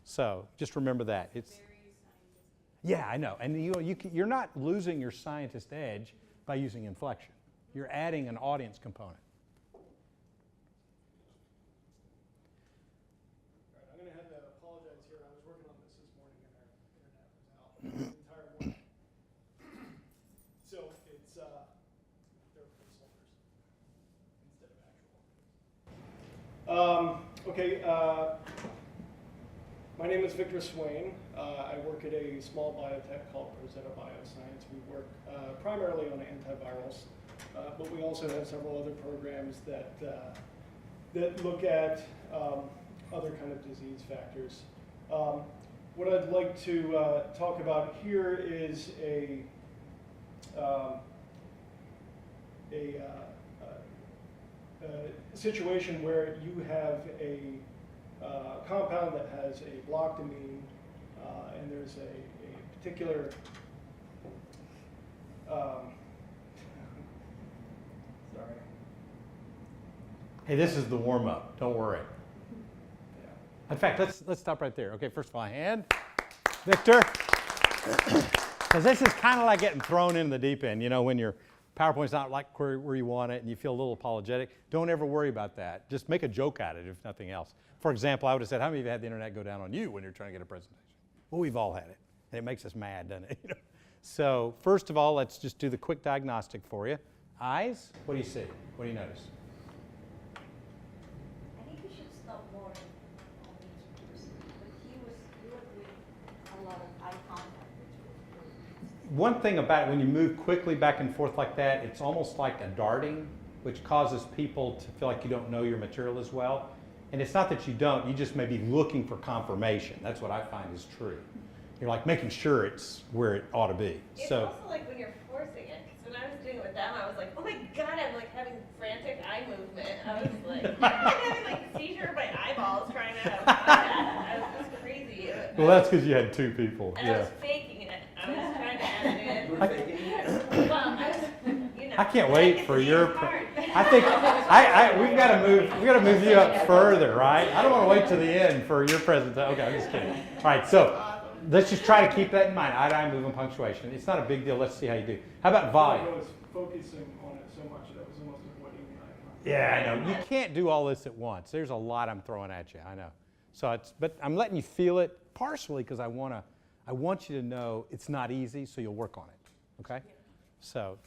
So just remember that. Very scientific. Yeah, I know. And you're not losing your scientist edge by using inflection. You're adding an audience component. All right, I'm going to have to apologize here. I was working on this morning and our internet was out the entire morning. So it's they're placeholders instead of actual. Okay. My name is Victor Swain. I work at a small biotech called Rosetta Bioscience. We work primarily on antivirals, but we also have several other programs that that look at other kind of disease factors. What I'd like to talk about here is a situation where you have a compound that has a blocked amine, and there's a particular sorry. Hey, this is the warm-up. Don't worry. Yeah. In fact, let's stop right there. Okay, first of all, hand. Victor. Because this is kind of like getting thrown in the deep end, you know, when your PowerPoint's not like where you want it and you feel a little apologetic. Don't ever worry about that. Just make a joke out of it, if nothing else. For example, I would have said, how many of you had the internet go down on you when you're trying to get a presentation? Well, we've all had it. And it makes us mad, doesn't it? You know? So first of all, let's just do the quick diagnostic for you. Eyes, what do you see? What do you notice? I think we should stop more on these person, but you were doing a lot of eye contact, which was good. One thing about it, when you move quickly back and forth like that, it's almost like a darting, which causes people to feel like you don't know your material as well. And it's not that you don't, you just may be looking for confirmation. That's what I find is true. You're like making sure it's where it ought to be. It's So, also like when you're forcing it, because when I was doing it with them, I was like, oh my God, I'm like having frantic eye movement. I was like, I'm having like a seizure of my eyeballs trying to have that. I was just crazy. well, that's because you had two people. And I Yeah. was faking it. I was trying to edit it. I- Well, I was, you know. I can't wait for your. part. I think we've got to move you up further, right? I don't want to wait to the end for your presentation. Okay, I'm just kidding. All right, so let's just try to keep that in mind. Eye-to-eye movement punctuation. It's not a big deal. Let's see how you do. How about I volume? was focusing on it so much that was almost avoiding the eye contact. Yeah, I know. You can't do all this at once. There's a lot I'm throwing at you. I know. So but I'm letting you feel it partially because I want you to know it's not easy, so you'll work on it. Okay? So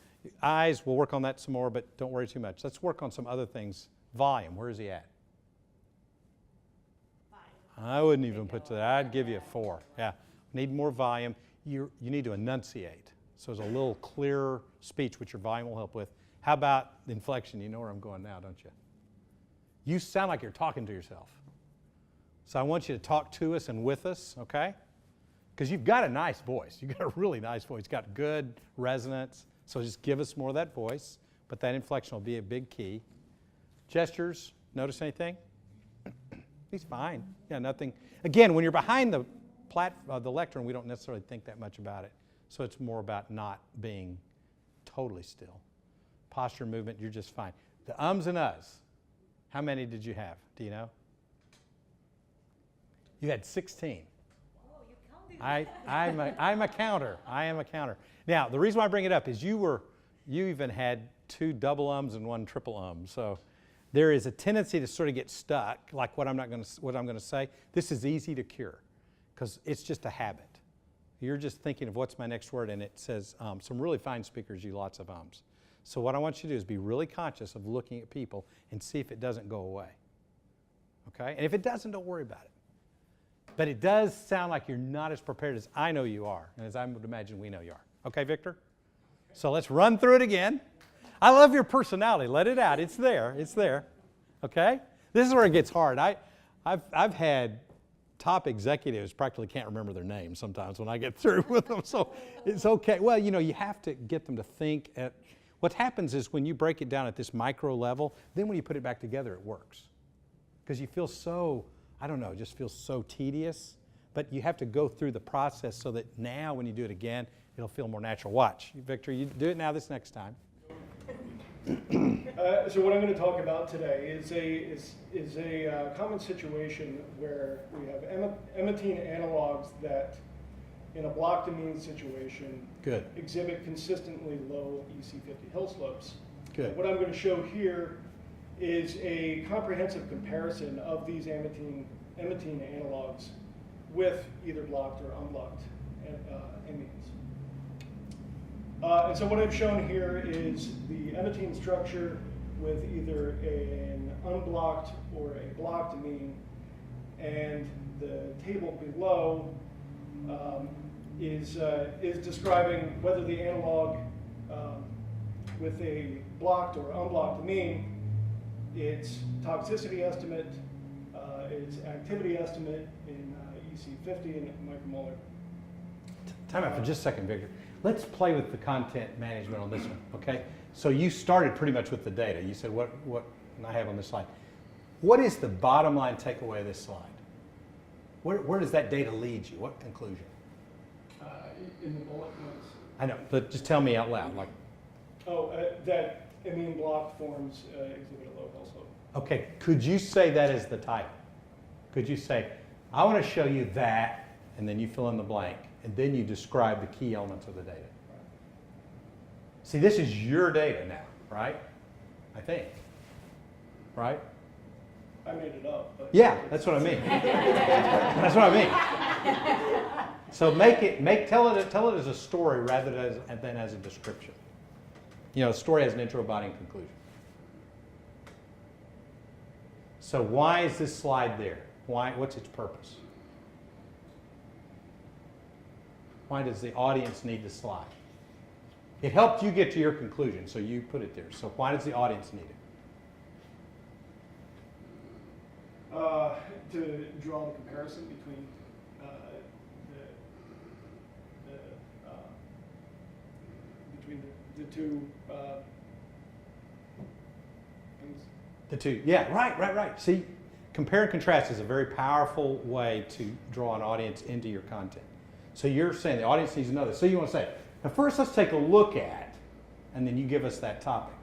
eyes, we'll work on that some more, but don't worry too much. Let's work on some other things. Volume, where is he at? I wouldn't even put to that. I'd give you a 4. Yeah. Need more volume. You need to enunciate. So there's a little clearer speech, which your volume will help with. How about the inflection? You know where I'm going now, don't you? You sound like you're talking to yourself. So I want you to talk to us and with us, okay? Because you've got a nice voice. You've got a really nice voice. It's got good resonance. So just give us more of that voice. But that inflection will be a big key. Gestures, notice anything? He's fine. Yeah, nothing. Again, when you're behind the lectern, we don't necessarily think that much about it. So it's more about not being totally still. Posture movement, you're just fine. The ums and uhs, how many did you have? Do you know? You had 16. Oh, you counted. I'm a counter. I am a counter. Now, the reason why I bring it up is you even had 2 double ums and 1 triple So there is a tendency to sort of get stuck, like what I'm going to say. This is easy to cure because it's just a habit. You're just thinking of what's my next word, and it says some really fine speakers use lots of ums. So what I want you to do is be really conscious of looking at people and see if it doesn't go away. Okay? And if it doesn't, don't worry about it. But it does sound like you're not as prepared as I know you are, and as I would imagine we know you are. Okay, Victor? So let's run through it again. I love your personality. Let it out. It's there. It's there. Okay? This is where it gets hard. I've had top executives practically can't remember their names sometimes when I get through with them. So it's okay. Well, you know, you have to get them to think. What happens is when you break it down at this micro level, then when you put it back together, it works. Because you feel so, I don't know, it just feels so tedious. But you have to go through the process so that now when you do it again, it'll feel more natural. Watch. Victor, you do it now this next time. So what I'm going to talk about today is a common situation where we have emetine analogs that, in a blocked amine situation, Good. exhibit consistently low EC50 hill slopes. Good. What I'm going to show here is a comprehensive comparison of these emetine analogs with either blocked or unblocked amines. And so what I've shown here is the emetine structure with either an unblocked or a blocked amine, and the table below is describing whether the analog with a blocked or unblocked amine its toxicity estimate, its activity estimate in EC50 and micromolar. Time out for just a second, Victor. Let's play with the content management on this one, okay? So you started pretty much with the data. You said what I have on this slide. What is the bottom line takeaway of this slide? Where does that data lead you? What conclusion? In the bullet points. I know, but just tell me out loud. Like, That amine block forms exhibit a low health slope. okay, could you say that as the title? Could you say, I want to show you that, and then you fill in the blank, and then you describe the key elements of the data. See, this is your data now, right? I think, right? I made it up. But Yeah, that's what I mean. That's what I mean. So tell it as a story rather than as a description. You know, a story has an intro, body, and conclusion. So why is this slide there? What's its purpose? Why does the audience need the slide? It helped you get to your conclusion, so you put it there. So why does the audience need it? To draw the comparison between the two things. The two, yeah, right. See, compare and contrast is a very powerful way to draw an audience into your content. So you're saying the audience needs to know this. So you want to say, now first let's take a look at, and then you give us that topic.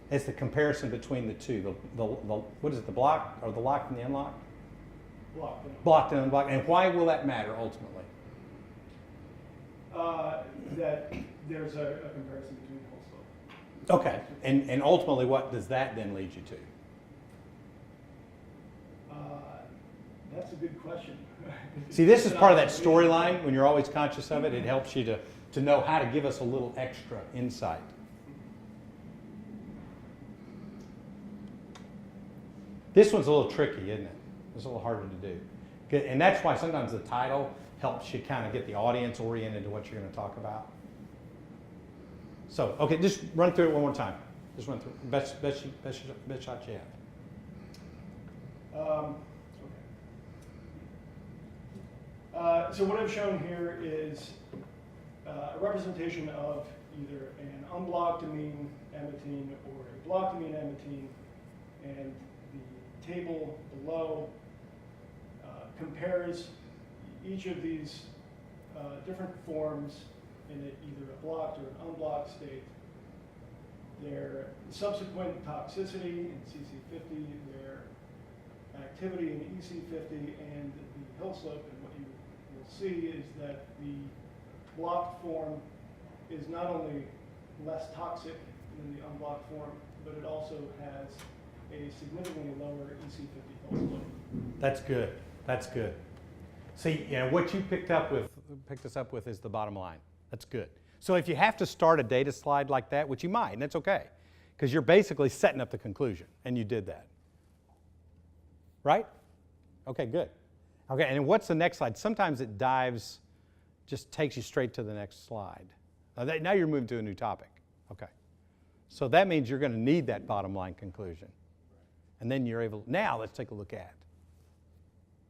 It's the comparison between the two. What is it, the block, or the locked and the unlocked? Block. You know. Blocked and unblocked. And why will that matter ultimately? That there's a comparison between the whole slope. Okay, and ultimately what does that then lead you to? That's a good question. See, this is part of that storyline. When you're always conscious of it, it helps you to know how to give us a little extra insight. This one's a little tricky, isn't it? It's a little harder to do. And that's why sometimes the title helps you kind of get the audience oriented to what you're going to talk about. So, okay, just run through it one more time. Just run through it. Best shot you have. So what I've shown here is a representation of either an unblocked amine ammetine or a blocked amine ammetine, and the table below compares each of these different forms in either a blocked or an unblocked state, their subsequent toxicity in CC50, their activity in EC50, and the hill slope. And what you will see is that the blocked form is not only less toxic than the unblocked form, but it also has a significantly lower EC50 hill slope. That's good. That's good. See, you know, what you picked us up with is the bottom line. That's good. So if you have to start a data slide like that, which you might, and that's okay, because you're basically setting up the conclusion, and you did that. Right? Okay, good. Okay, and what's the next slide? Sometimes it just takes you straight to the next slide. Now you're moving to a new topic. Okay. So that means you're going to need that bottom line conclusion. And then you're able, now let's take a look at.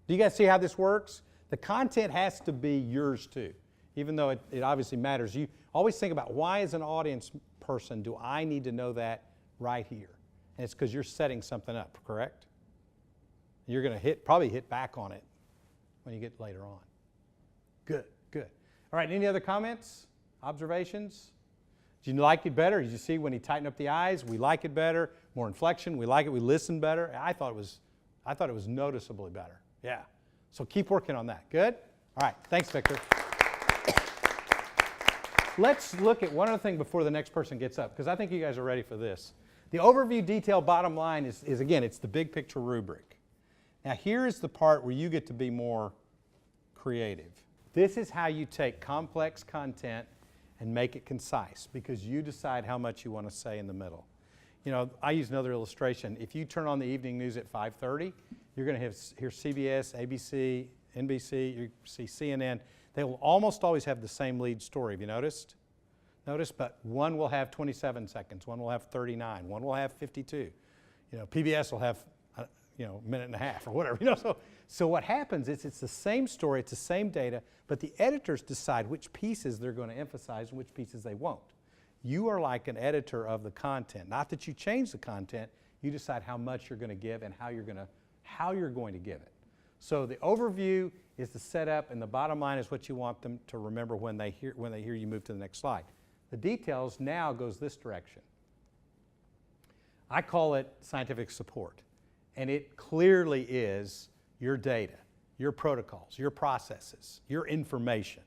Do you guys see how this works? The content has to be yours too, even though it obviously matters. You always think about, why as an audience person do I need to know that right here? And it's because you're setting something up, correct? You're going to probably hit back on it when you get later on. Good, good. All right, any other comments, observations? Did you like it better? Did you see when he tightened up the eyes? We like it better. More inflection. We like it. We listen better. I thought it was noticeably better. Yeah. So keep working on that. Good? All right. Thanks, Victor. Let's look at one other thing before the next person gets up, because I think you guys are ready for this. The overview, detail, bottom line is again, it's the big picture rubric. Now here is the part where you get to be more creative. This is how you take complex content and make it concise, because you decide how much you want to say in the middle. You know, I use another illustration. If you turn on the evening news at 5:30, you're going to hear CBS, ABC, NBC, you see CNN. They will almost always have the same lead story. Have you noticed? But one will have 27 seconds, one will have 39, one will have 52. PBS will have, a minute and a half or whatever. So what happens is it's the same story, it's the same data, but the editors decide which pieces they're going to emphasize and which pieces they won't. You are like an editor of the content. Not that you change the content, you decide how much you're going to give and how you're going to give it. So the overview is the setup, and the bottom line is what you want them to remember when they hear you move to the next slide. The details now goes this direction. I call it scientific support, and it clearly is your data, your protocols, your processes, your information.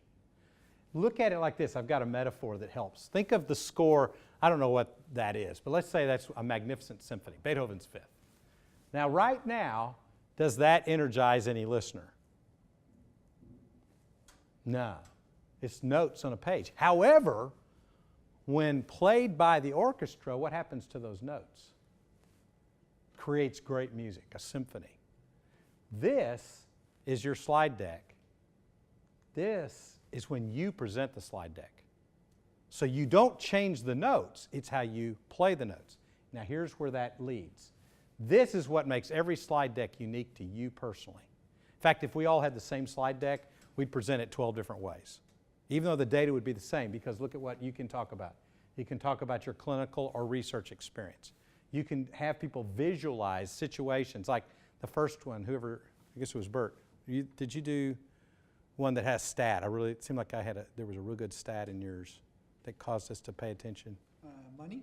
Look at it like this. I've got a metaphor that helps. Think of the score. I don't know what that is, but let's say that's a magnificent symphony, Beethoven's Fifth. Now, right now, does that energize any listener? No. It's notes on a page. However, when played by the orchestra, what happens to those notes? Creates great music, a symphony. This is your slide deck. This is when you present the slide deck. So you don't change the notes, it's how you play the notes. Now here's where that leads. This is what makes every slide deck unique to you personally. In fact, if we all had the same slide deck, we'd present it 12 different ways, even though the data would be the same, because look at what you can talk about. You can talk about your clinical or research experience. You can have people visualize situations, like the first one, I guess it was Bert. Did you do one that has stat? It seemed like there was a real good stat in yours that caused us to pay attention. Money?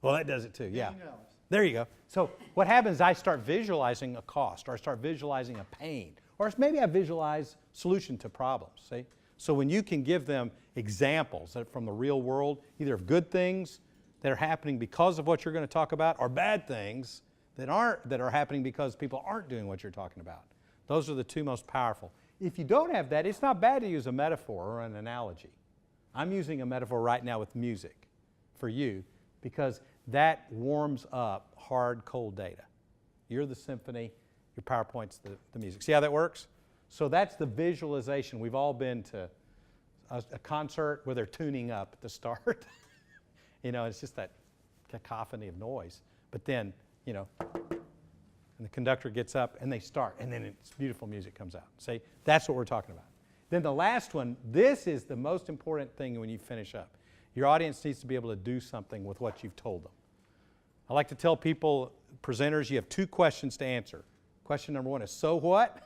Well, that does it too, yeah. $1 million. There you go. So what happens is I start visualizing a cost, or I start visualizing a pain, or maybe I visualize solution to problems, see? So when you can give them examples from the real world, either of good things that are happening because of what you're going to talk about, or bad things that are happening because people aren't doing what you're talking about. Those are the two most powerful. If you don't have that, it's not bad to use a metaphor or an analogy. I'm using a metaphor right now with music for you, because that warms up hard, cold data. You're the symphony, your PowerPoint's the music. See how that works? So that's the visualization. We've all been to a concert where they're tuning up at the start. It's just that cacophony of noise. But then, and the conductor gets up and they start, and then it's beautiful music comes out. See, that's what we're talking about. Then the last one, this is the most important thing when you finish up. Your audience needs to be able to do something with what you've told them. I like to tell people, presenters, you have 2 questions to answer. Question number 1 is, so what?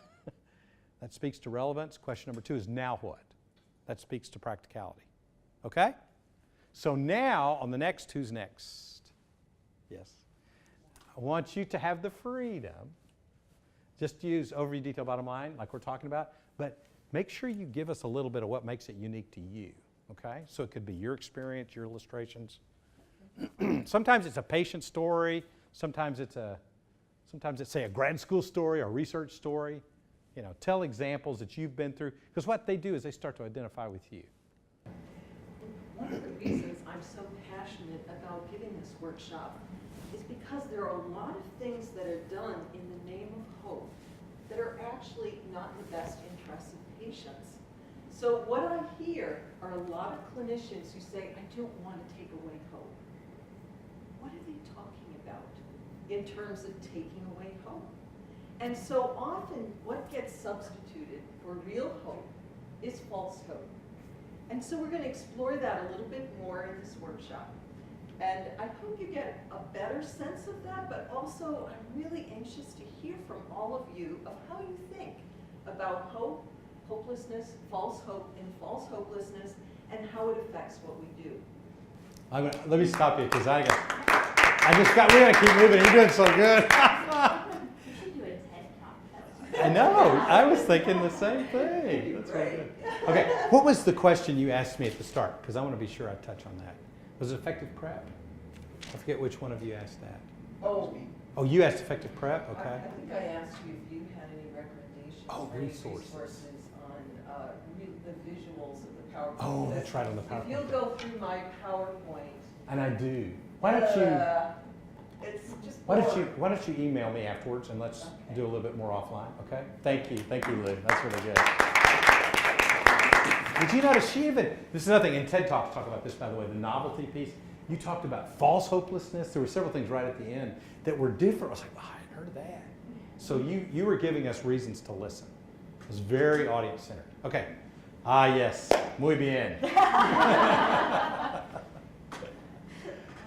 That speaks to relevance. Question number 2 is, now what? That speaks to practicality. Okay? So now, on the next, who's next? Yes. I want you to have the freedom, just to use overview, detail, bottom line, like we're talking about, but make sure you give us a little bit of what makes it unique to you. Okay? So it could be your experience, your illustrations. Sometimes it's a patient story. Sometimes it's say a grad school story or a research story. Tell examples that you've been through, because what they do is they start to identify with you. One of the reasons I'm so passionate about giving this workshop is because there are a lot of things that are done in the name of hope that are actually not in the best interests of patients. So what I hear are a lot of clinicians who say, I don't want to take away hope. What are they talking about in terms of taking away hope? And so often what gets substituted for real hope is false hope. And so we're going to explore that a little bit more in this workshop. And I hope you get a better sense of that, but also I'm really anxious to hear from all of you of how you think about hope, hopelessness, false hope, and false hopelessness, and how it affects what we do. Let me stop you, because we got to keep moving. You're doing so good. You should do a TED Talk. I know. I was thinking the same thing. That's really good. Okay, what was the question you asked me at the start? Because I want to be sure I touch on that. Was it effective prep? I forget which one of you asked that. Oh, you asked effective prep? Okay. I think I asked you if you had any recommendations Oh, or any resources. on the visuals of the PowerPoint. Oh, that's right, on the If PowerPoint. you'll go through my PowerPoint. And I do. Why don't you email me afterwards, and let's do a little bit more offline, okay? Thank you, Lou. That's really good. Did you notice this is nothing, and TED Talks talk about this, by the way, the novelty piece. You talked about false hopelessness. There were several things right at the end that were different. I was like, oh, I hadn't heard of that. So you were giving us reasons to listen. It was very audience-centered. Okay. Ah, yes. Muy bien.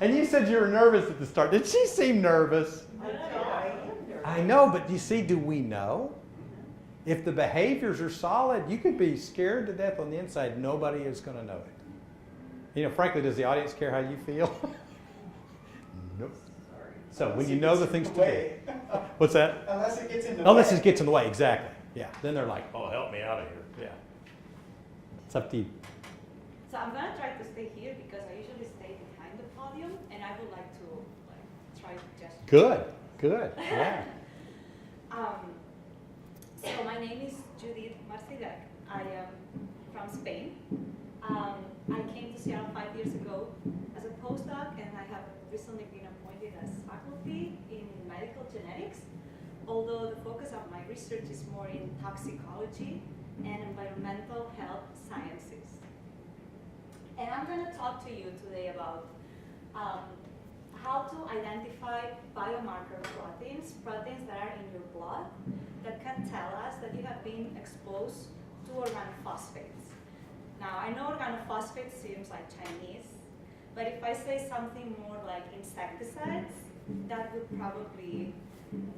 And you said you were nervous at the start. Did she seem nervous? I am nervous. I know, but you see, do we know? If the behaviors are solid, you could be scared to death on the inside. Nobody is going to know it. You know, frankly, does the audience care how you feel? Nope. So when you know the things to do. What's that? Unless it gets in the way. Unless it gets in the way, exactly. Yeah. Then they're like, oh, help me out of here. Yeah. It's up to you. So I'm gonna try to stay here because I usually stay behind the podium, and I would like to try to just. Good. Good. Yeah. So my name is Judith Martinez. I am from Spain. I came to Seattle 5 years ago as a postdoc, and I have recently been appointed as faculty in medical genetics, although the focus of my research is more in toxicology and environmental health sciences. And I'm going to talk to you today about how to identify biomarker proteins that are in your blood that can tell us that you have been exposed to organophosphates. Now, I know organophosphates seems like Chinese, but if I say something more like insecticides, that would probably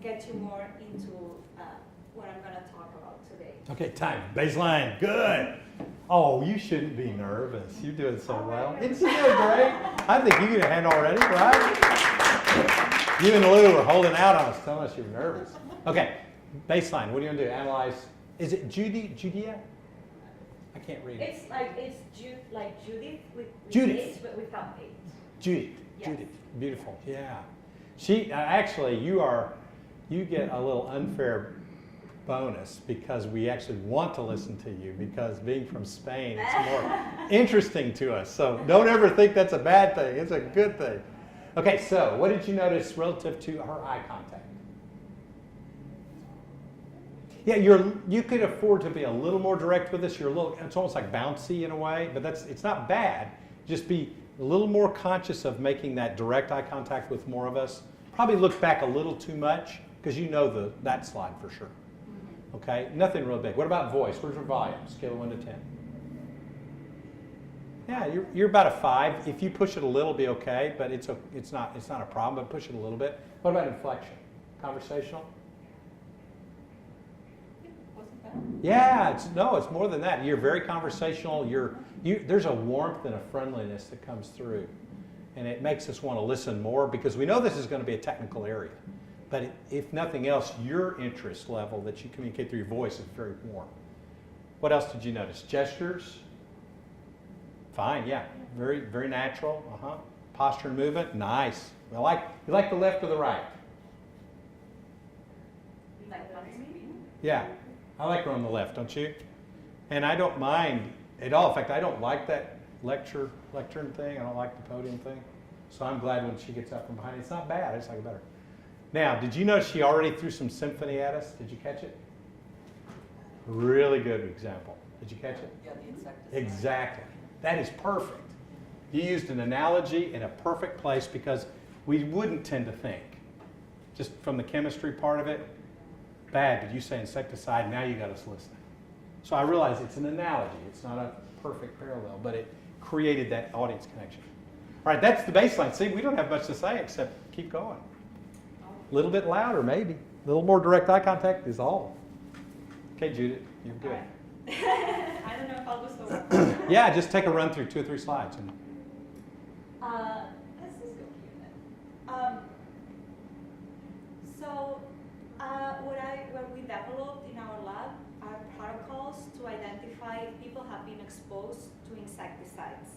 get you more into what I'm going to talk about today. Okay, time. Baseline. Good. Oh, you shouldn't be nervous. You're doing so well. Isn't she doing great? I think you get a hand already, right? You and Lou were holding out on us, telling us you were nervous. Okay, baseline. What are you going to do? Analyze. Is it Judea? I can't read it. It's like Judith with Judith. H, but without H. Judith. Yes. Judith. Beautiful. Yeah. She actually, you get a little unfair bonus because we actually want to listen to you because being from Spain, it's more interesting to us. So don't ever think that's a bad thing. It's a good thing. Okay, so what did you notice relative to her eye contact? Yeah, you could afford to be a little more direct with this. It's almost like bouncy in a way, but it's not bad. Just be a little more conscious of making that direct eye contact with more of us. Probably look back a little too much because you know that slide for sure. Okay, nothing real big. What about voice? Where's your volume? Scale of 1 to 10. Yeah, you're about a 5. If you push it a little, be okay, but it's not a problem. But push it a little bit. What about inflection? Conversational? Wasn't bad. Yeah, it's more than that. You're very conversational. There's a warmth and a friendliness that comes through, and it makes us want to listen more because we know this is going to be a technical area. But if nothing else, your interest level that you communicate through your voice is very warm. What else did you notice? Gestures? Fine, yeah. Very, very natural. Posture and movement? Nice. You like the left or the right? Like on screen. Yeah. I like her on the left, don't you? And I don't mind at all. In fact, I don't like that lectern thing. I don't like the podium thing. So I'm glad when she gets up from behind. It's not bad. I just like it better. Now, did you notice she already threw some symphony at us? Did you catch it? Really good example. Did you catch it? Yeah, the insecticide. Exactly. That is perfect. You used an analogy in a perfect place because we wouldn't tend to think, just from the chemistry part of it, bad, did you say insecticide? Now you got us listening. So I realize it's an analogy. It's not a perfect parallel, but it created that audience connection. All right, that's the baseline. See, we don't have much to say except keep going. A little bit louder, maybe. A little more direct eye contact is all. Okay, Judith, you're good. All right. I don't know if I'll do so well. Yeah, just take a run through 2 or 3 slides. Let's just go here then. What we developed in our lab are protocols to identify if people have been exposed to insecticides.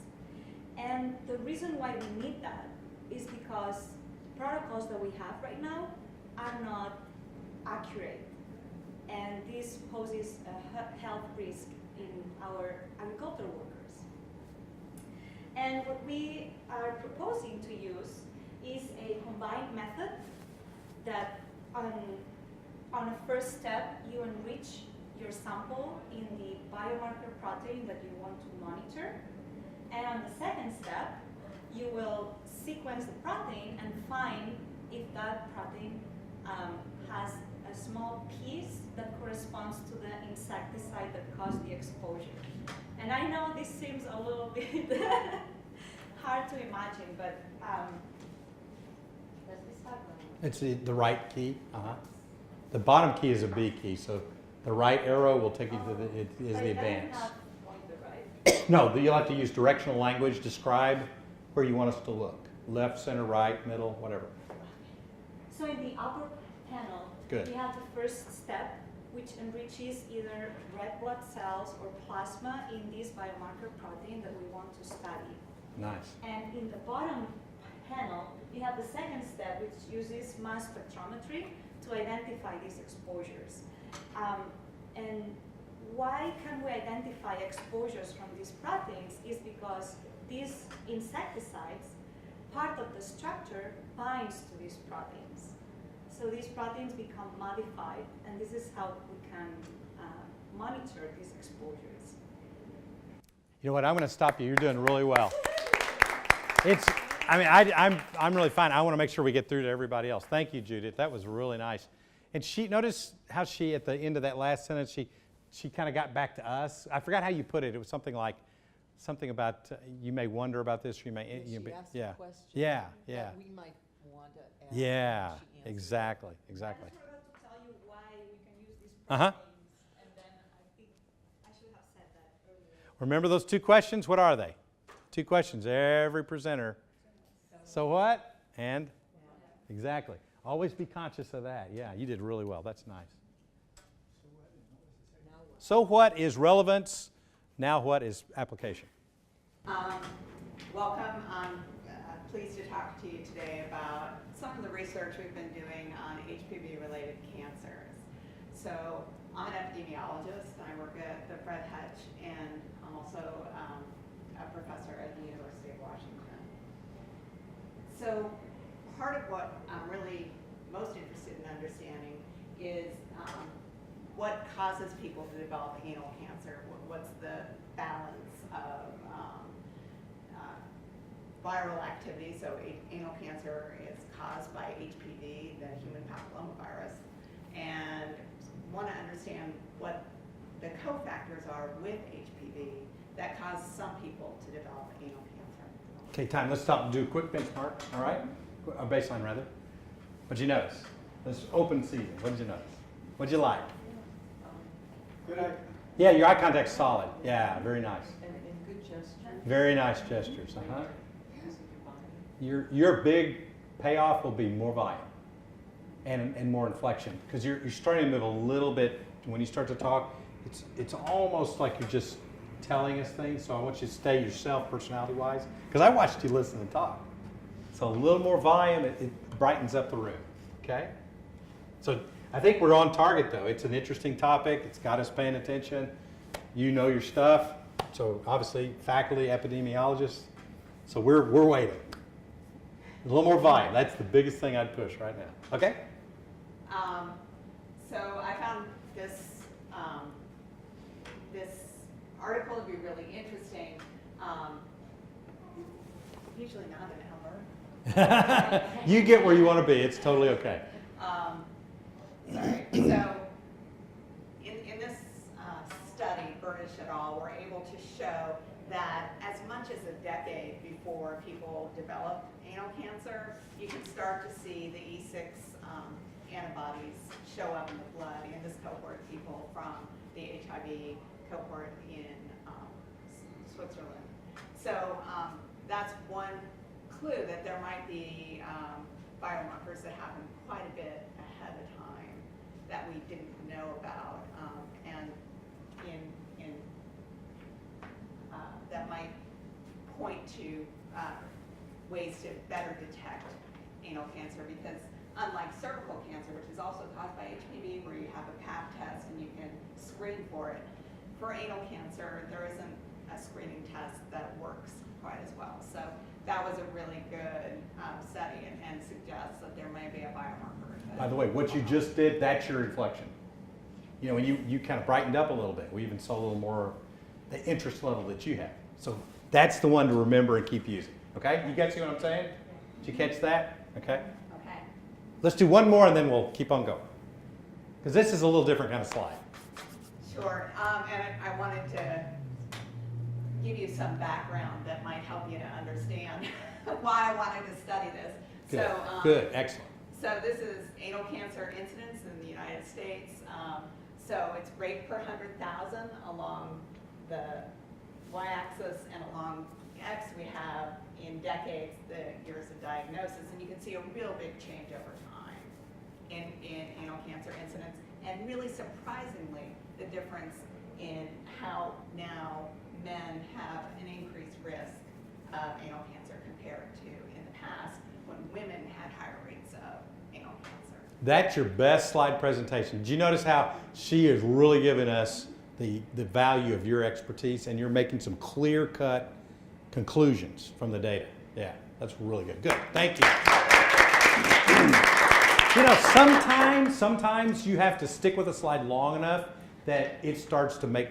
And the reason why we need that is because protocols that we have right now are not accurate. And this poses a health risk in our agricultural workers. And what we are proposing to use is a combined method that on a first step, you enrich your sample in the biomarker protein that you want to monitor. And on the second step, you will sequence the protein and find if that protein has a small piece that corresponds to the insecticide that caused the exposure. And I know this seems a little bit hard to imagine, but does this have It's the right key. The bottom key is a B key, so the right arrow will take you to the advance. No, you'll have to use directional language. Describe where you want us to look. Left, center, right, middle, whatever. So in the upper panel, Good. we have the first step, which enriches either red blood cells or plasma in this biomarker protein that we want to study. Nice. And in the bottom panel, we have the second step, which uses mass spectrometry to identify these exposures. And why can we identify exposures from these proteins is because these insecticides, part of the structure binds to these proteins. So these proteins become modified, and this is how we can monitor these exposures. You know what? I'm going to stop you. You're doing really well. I'm really fine. I want to make sure we get through to everybody else. Thank you, Judith. That was really nice. And notice how she, at the end of that last sentence, she kind of got back to us. I forgot how you put it. It was something about you may wonder about this. Or you may. She asked a question Yeah. that we might want to ask. Yeah. and she answered. Exactly. I forgot to tell you why we can use these Uh-huh. proteins, and then I think I should have said that earlier. Remember those 2 questions? What are they? 2 questions. Every presenter. So what? And? Exactly. Always be conscious of that. Yeah, you did really well. That's nice. So what is relevance? Now what is application? Welcome. I'm pleased to talk to you today about some of the research we've been doing on HPV-related cancers. So I'm an epidemiologist. I work at the Fred Hutch, and I'm also a professor at the University of Washington. So part of what I'm really most interested in understanding is what causes people to develop anal cancer. What's the balance of viral activity? So anal cancer is caused by HPV, the human papillomavirus, and want to understand what the cofactors are with HPV that cause some people to develop anal cancer. Okay, time. Let's stop and do a quick benchmark. All right, a baseline rather. What'd you notice? This open season. What did you notice? What'd you like? Good eye. Yeah, your eye contact's solid. Yeah, very nice. And good gesture. Very nice gestures. Your big payoff will be more volume and more inflection, because you're starting to move a little bit when you start to talk. It's almost like you're just telling us things. So I want you to stay yourself, personality-wise, because I watched you listen and talk. So a little more volume, it brightens up the room. Okay. So I think we're on target, though. It's an interesting topic. It's got us paying attention. You know your stuff. So obviously, faculty, epidemiologists. So we're waiting. A little more volume. That's the biggest thing I'd push right now. Okay? So I found this this article to be really interesting. Usually not an hour. You get where you want to be. It's totally okay. Sorry. So in this study, Burdish et al. Were able to show that as much as a decade before people develop anal cancer, you can start to see the E6 antibodies show up in the blood in this cohort of people from the HIV cohort in Switzerland. So that's one clue that there might be biomarkers that happen quite a bit ahead of time that we didn't know about, and that might point to ways to better detect anal cancer, because unlike cervical cancer, which is also caused by HPV, where you have a Pap test and you can screen for it, for anal cancer, there isn't a screening test that works quite as well. So that was a really good study and suggests that there may be a biomarker. By the way, what you just did, that's your inflection. You know, when you kind of brightened up a little bit. We even saw a little more the interest level that you have. So that's the one to remember and keep using. Okay, you get what I'm saying? Did you catch that? Okay. Okay. Let's do one more and then we'll keep on going. Because this is a little different kind of slide. Sure, and I wanted to give you some background that might help you to understand why I wanted to study this. Good, So, good, excellent. So this is anal cancer incidence in the United States. So it's rate per 100,000 along the y-axis, and along the x we have in decades the years of diagnosis, and you can see a real big change over time in anal cancer incidence, and really surprisingly the difference in how now men have an increased risk of anal cancer compared to in the past when women had higher rates of anal cancer. That's your best slide presentation. Did you notice how she is really giving us the value of your expertise, and you're making some clear-cut conclusions from the data? Yeah, that's really good. Good, thank you. You know, sometimes you have to stick with a slide long enough that it starts to make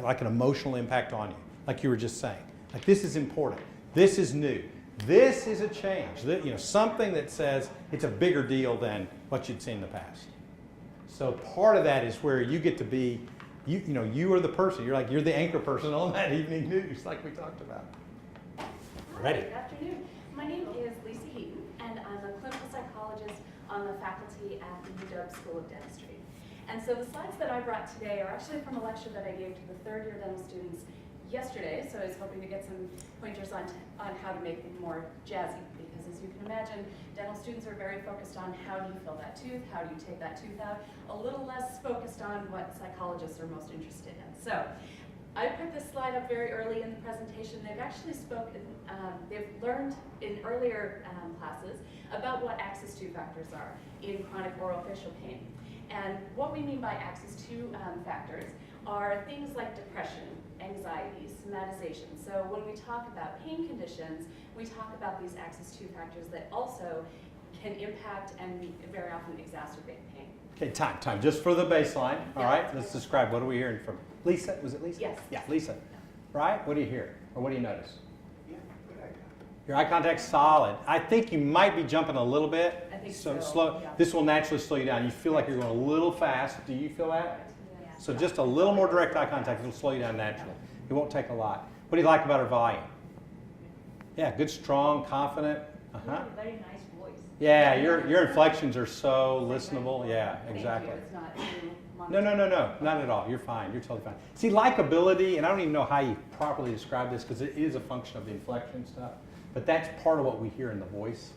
like an emotional impact on you, like you were just saying. Like, this is important. This is new. This is a change. You know, something that says it's a bigger deal than what you'd seen in the past. So part of that is where you get to be, you know, you are the person. You're the anchor person on that evening news, like we talked about. Ready? Good afternoon. My name is Lisa Heaton, and I'm a clinical psychologist on the faculty at the UW School of Dentistry. And so the slides that I brought today are actually from a lecture that I gave to the third-year dental students yesterday, so I was hoping to get some pointers on how to make them more jazzy, because as you can imagine, dental students are very focused on how do you fill that tooth, how do you take that tooth out, a little less focused on what psychologists are most interested in. So I put this slide up very early in the presentation. They've actually spoken, they've learned in earlier classes about what axis 2 factors are in chronic orofacial pain. And what we mean by axis 2 factors are things like depression, anxiety, somatization. So when we talk about pain conditions, we talk about these axis 2 factors that also can impact and very often exacerbate pain. Okay, time. Just for the baseline, all Yeah. right? Let's describe, what are we hearing from Lisa? Was it Lisa? Yes. Yeah, Lisa. Right? What do you hear? Or what do you notice? Yeah, good eye contact. Your eye contact's solid. I think you might be jumping a little bit. I think So so, slow. yeah. This will naturally slow you down. You feel like you're going a little fast. Do you feel that? Yeah. So just a little more direct eye contact, it'll slow you down naturally. It won't take a lot. What do you like about her volume? Yeah, good, strong, confident. Uh-huh. Very nice voice. Yeah, your inflections are so listenable. Yeah, exactly. Thank you. It's not too No, monotone. not at all. You're fine. You're totally fine. See, likability, and I don't even know how you properly describe this because it is a function of the inflection stuff, but that's part of what we hear in the voice.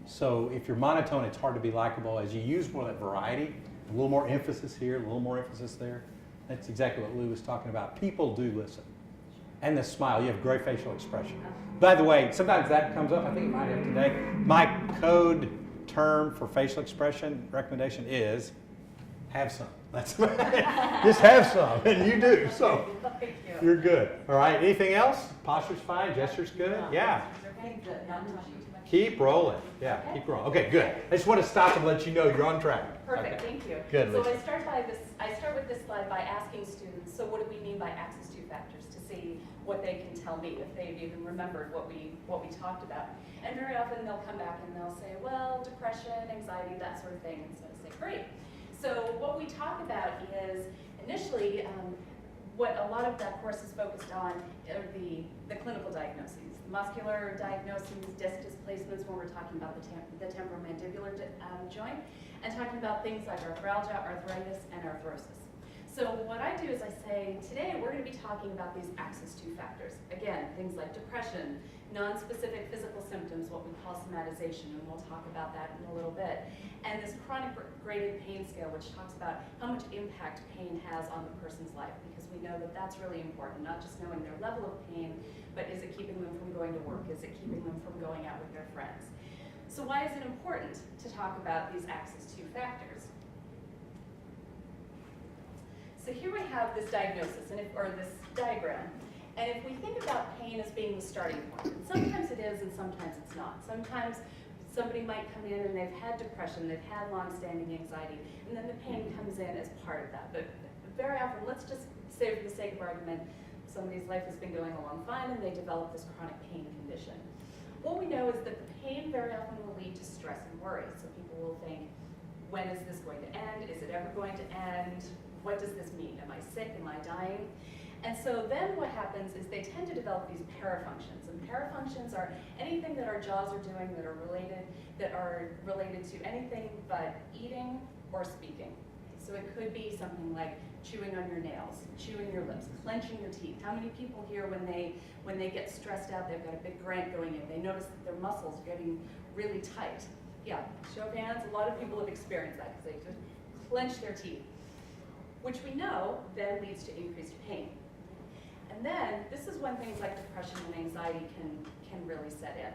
So if you're monotone, it's hard to be likable. As you use more of that variety, a little more emphasis here, a little more emphasis there. That's exactly what Lou was talking about. People do listen. And the smile. You have great facial expression. By the way, sometimes that comes up. I think it might have today. My code term for facial expression recommendation is have some. That's just have some, and you do. So Thank you. you're good. All right. Anything else? Posture's fine. Gesture's good. Yeah. Keep rolling. Yeah. Keep rolling. Okay. Good. I just want to stop and let you know you're on track. Perfect, Okay. thank you. Good, So Lisa. I start with this slide by asking students, so what do we mean by axis 2 factors, to see what they can tell me, if they've even remembered what we talked about. And very often they'll come back and they'll say, well, depression, anxiety, that sort of thing. And so I say, great. So what we talk about is initially, what a lot of that course is focused on are the clinical diagnoses, muscular diagnoses, disc displacements when we're talking about the temporomandibular joint, and talking about things like arthralgia, arthritis, and arthrosis. So what I do is I say, today we're going to be talking about these axis 2 factors. Again, things like depression, non-specific physical symptoms, what we call somatization, and we'll talk about that in a little bit. And this chronic graded pain scale, which talks about how much impact pain has on the person's life, because we know that that's really important, not just knowing their level of pain, but is it keeping them from going to work? Is it keeping them from going out with their friends? So why is it important to talk about these axis 2 factors? So here we have this diagnosis, or this diagram, and if we think about pain as being the starting point, and sometimes it is and sometimes it's not. Sometimes somebody might come in and they've had depression, they've had long-standing anxiety, and then the pain comes in as part of that. But very often, let's just say for the sake of argument, somebody's life has been going along fine and they develop this chronic pain condition. What we know is that the pain very often will lead to stress and worry. So people will think, when is this going to end? Is it ever going to end? What does this mean? Am I sick? Am I dying? And so then what happens is they tend to develop these parafunctions. And parafunctions are anything that our jaws are doing that are related to anything but eating or speaking. So it could be something like chewing on your nails, chewing your lips, clenching your teeth. How many people here, when they get stressed out, they've got a big grant going in, they notice that their muscles are getting really tight? Yeah, show of hands, a lot of people have experienced that because they just clench their teeth, which we know then leads to increased pain. And then, this is when things like depression and anxiety can really set in.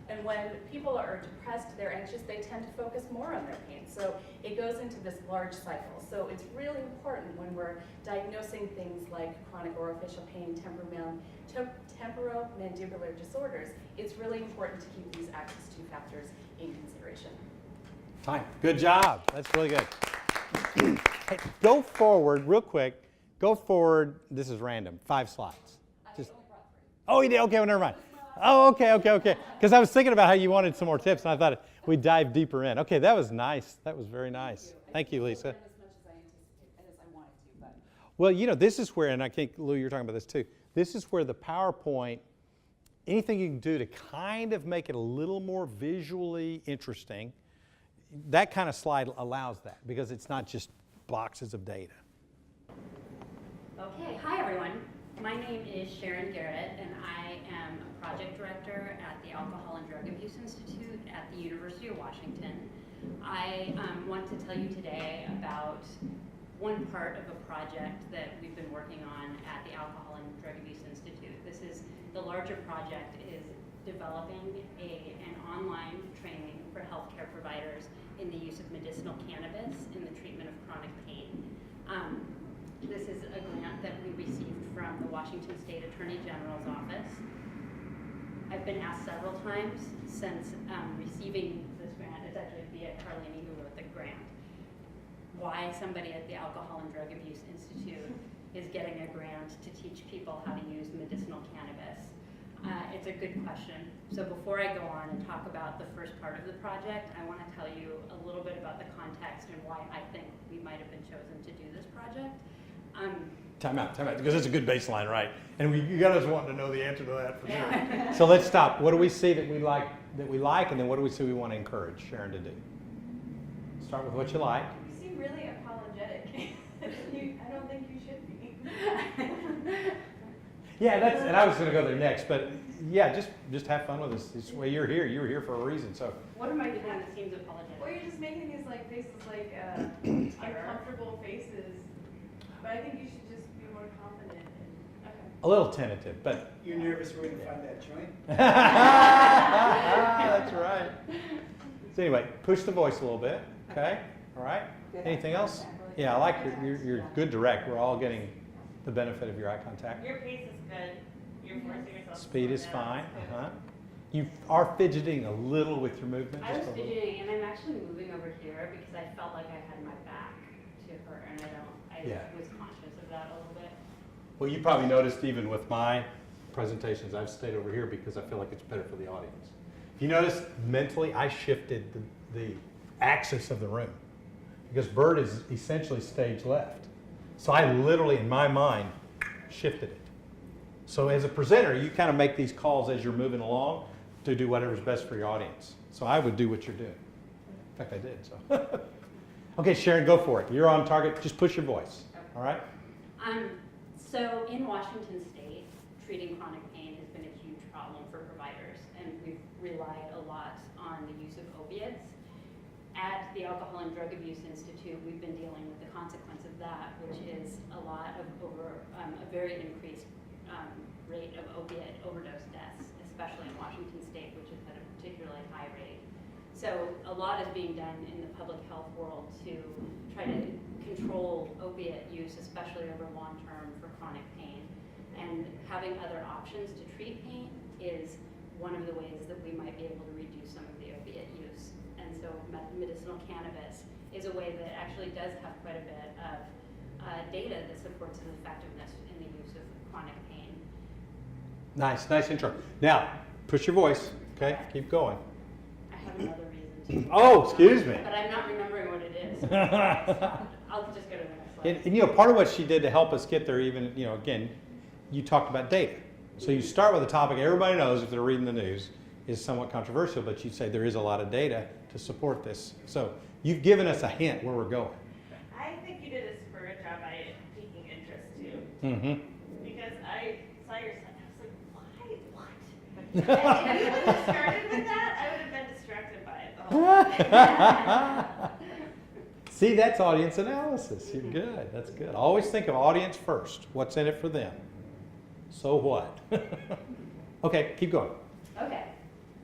And when people are depressed, they're anxious, they tend to focus more on their pain. So it goes into this large cycle. So it's really important when we're diagnosing things like chronic orofacial pain, temporomandibular disorders, it's really important to keep these axis 2 factors in consideration. Fine. Good job. That's really good. Hey, go forward real quick. Go forward. This is random. 5 slides. Just. Oh, you did? Okay, well, never mind. Oh, okay. Because I was thinking about how you wanted some more tips, and I thought we'd dive deeper in. Okay, that was nice. That was very nice. Thank you, Lisa. Well, you know, this is where, and I think, Lou, you're talking about this too, this is where the PowerPoint, anything you can do to kind of make it a little more visually interesting, that kind of slide allows that because it's not just boxes of data. Okay, hi everyone. My name is Sharon Garrett, and I am a project director at the Alcohol and Drug Abuse Institute at the University of Washington. I want to tell you today about one part of a project that we've been working on at the Alcohol and Drug Abuse Institute. This is, the larger project is developing an online training for healthcare providers in the use of medicinal cannabis in the treatment of chronic pain. This is a grant that we received from the Washington State Attorney General's office. I've been asked several times since receiving this grant, it's actually via Carlini who wrote the grant, why somebody at the Alcohol and Drug Abuse Institute is getting a grant to teach people how to use medicinal cannabis. It's a good question. So before I go on and talk about the first part of the project, I want to tell you a little bit about the context and why I think we might have been chosen to do this project. Time out, because it's a good baseline, right? And you got us wanting to know the answer to that for sure. So let's stop. What do we see that we like, and then what do we see we want to encourage Sharon to do? Start with what you like. You seem really apologetic. I don't think you should be. Yeah, and I was going to go there next, but yeah, just have fun with us. It's, well, you're here. You were here for a reason. So. What am I doing that seems apologetic? Well, you're just making these like faces, like uncomfortable faces. But I think you should just be more confident. Okay. A little tentative, but. You're nervous we're going to find that joint? That's right. So anyway, push the voice a little bit. Okay. All right. Anything else? Yeah, I like you're good direct. We're all getting the benefit of your eye contact. Your pace is good. You're forcing yourself to Speed slow is down. fine. You are fidgeting a little with your movement. I was just a little. fidgeting, and I'm actually moving over here because I felt like I had my back to her, and I Yeah. was conscious of that a little bit. Well, you probably noticed even with my presentations, I've stayed over here because I feel like it's better for the audience. If you notice, mentally, I shifted the axis of the room because Bert is essentially stage left. So I literally, in my mind, shifted it. So as a presenter, you kind of make these calls as you're moving along to do whatever's best for your audience. So I would do what you're doing. In fact, I did. So, okay, Sharon, go for it. You're on target. Just push your voice. All right. So in Washington State, treating chronic pain has been a huge problem for providers, and we've relied a lot on the use of opiates. At the Alcohol and Drug Abuse Institute, we've been dealing with the consequence of that, which is a lot of a very increased rate of opiate overdose deaths, especially in Washington State, which has had a particularly high rate. So a lot is being done in the public health world to try to control opiate use, especially over long term for chronic pain. And having other options to treat pain is one of the ways that we might be able to reduce some of the opiate use. And so medicinal cannabis is a way that actually does have quite a bit of data that supports its effectiveness in the use of chronic pain. Nice intro. Now, push your voice. Okay, keep going. I have another reason to. Oh, excuse me. But I'm not remembering what it is. I'll just go to the next slide. And you know, part of what she did to help us get there, even, you know, again, you talked about data. So you start with a topic everybody knows if they're reading the news is somewhat controversial, but you say there is a lot of data to support this. So you've given us a hint where we're going. I think you did a super good job by piquing interest too. Mm-hmm. Because I saw your son, I was like, why? What? And if you would have started with that, I would have been distracted by it the whole time. See, that's audience analysis. You're good. That's good. Always think of audience first. What's in it for them? So what? Okay, keep going. Okay,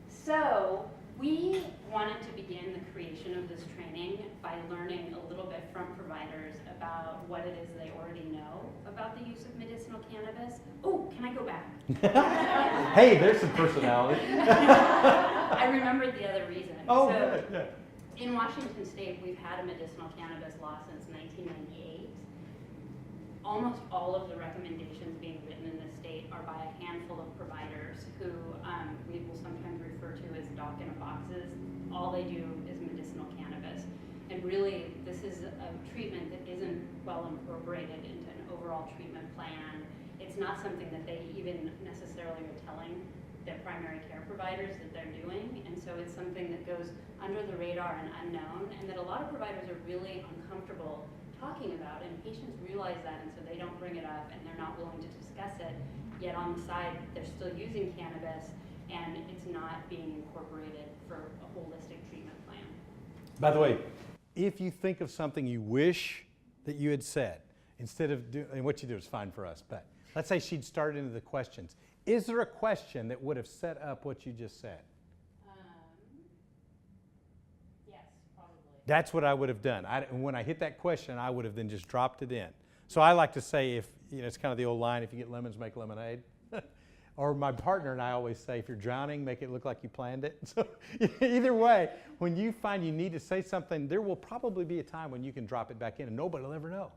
so we wanted to begin the creation of this training by learning a little bit from providers about what it is they already know about the use of medicinal cannabis. Oh, can I go back? Hey, there's some personality. I remembered the other reason. Oh, So, good. Yeah. in Washington State, we've had a medicinal cannabis law since 1998. Almost all of the recommendations being written in the state are by a handful of providers who we will sometimes refer to as doc-in-a-boxes. All they do is medicinal cannabis. And really, this is a treatment that isn't well incorporated into an overall treatment plan. It's not something that they even necessarily are telling their primary care providers that they're doing. And so it's something that goes under the radar and unknown, and that a lot of providers are really uncomfortable talking about, and patients realize that, and so they don't bring it up, and they're not willing to discuss it, yet on the side, they're still using cannabis, and it's not being incorporated for a holistic treatment plan. By the way, if you think of something you wish that you had said, instead of doing, and what you do is fine for us, but let's say she'd started into the questions. Is there a question that would have set up what you just said? Yes, probably. That's what I would have done. When I hit that question, I would have then just dropped it in. So I like to say, if you know, it's kind of the old line, if you get lemons, make lemonade. Or my partner and I always say, if you're drowning, make it look like you planned it. So either way, when you find you need to say something, there will probably be a time when you can drop it back in and nobody will ever know.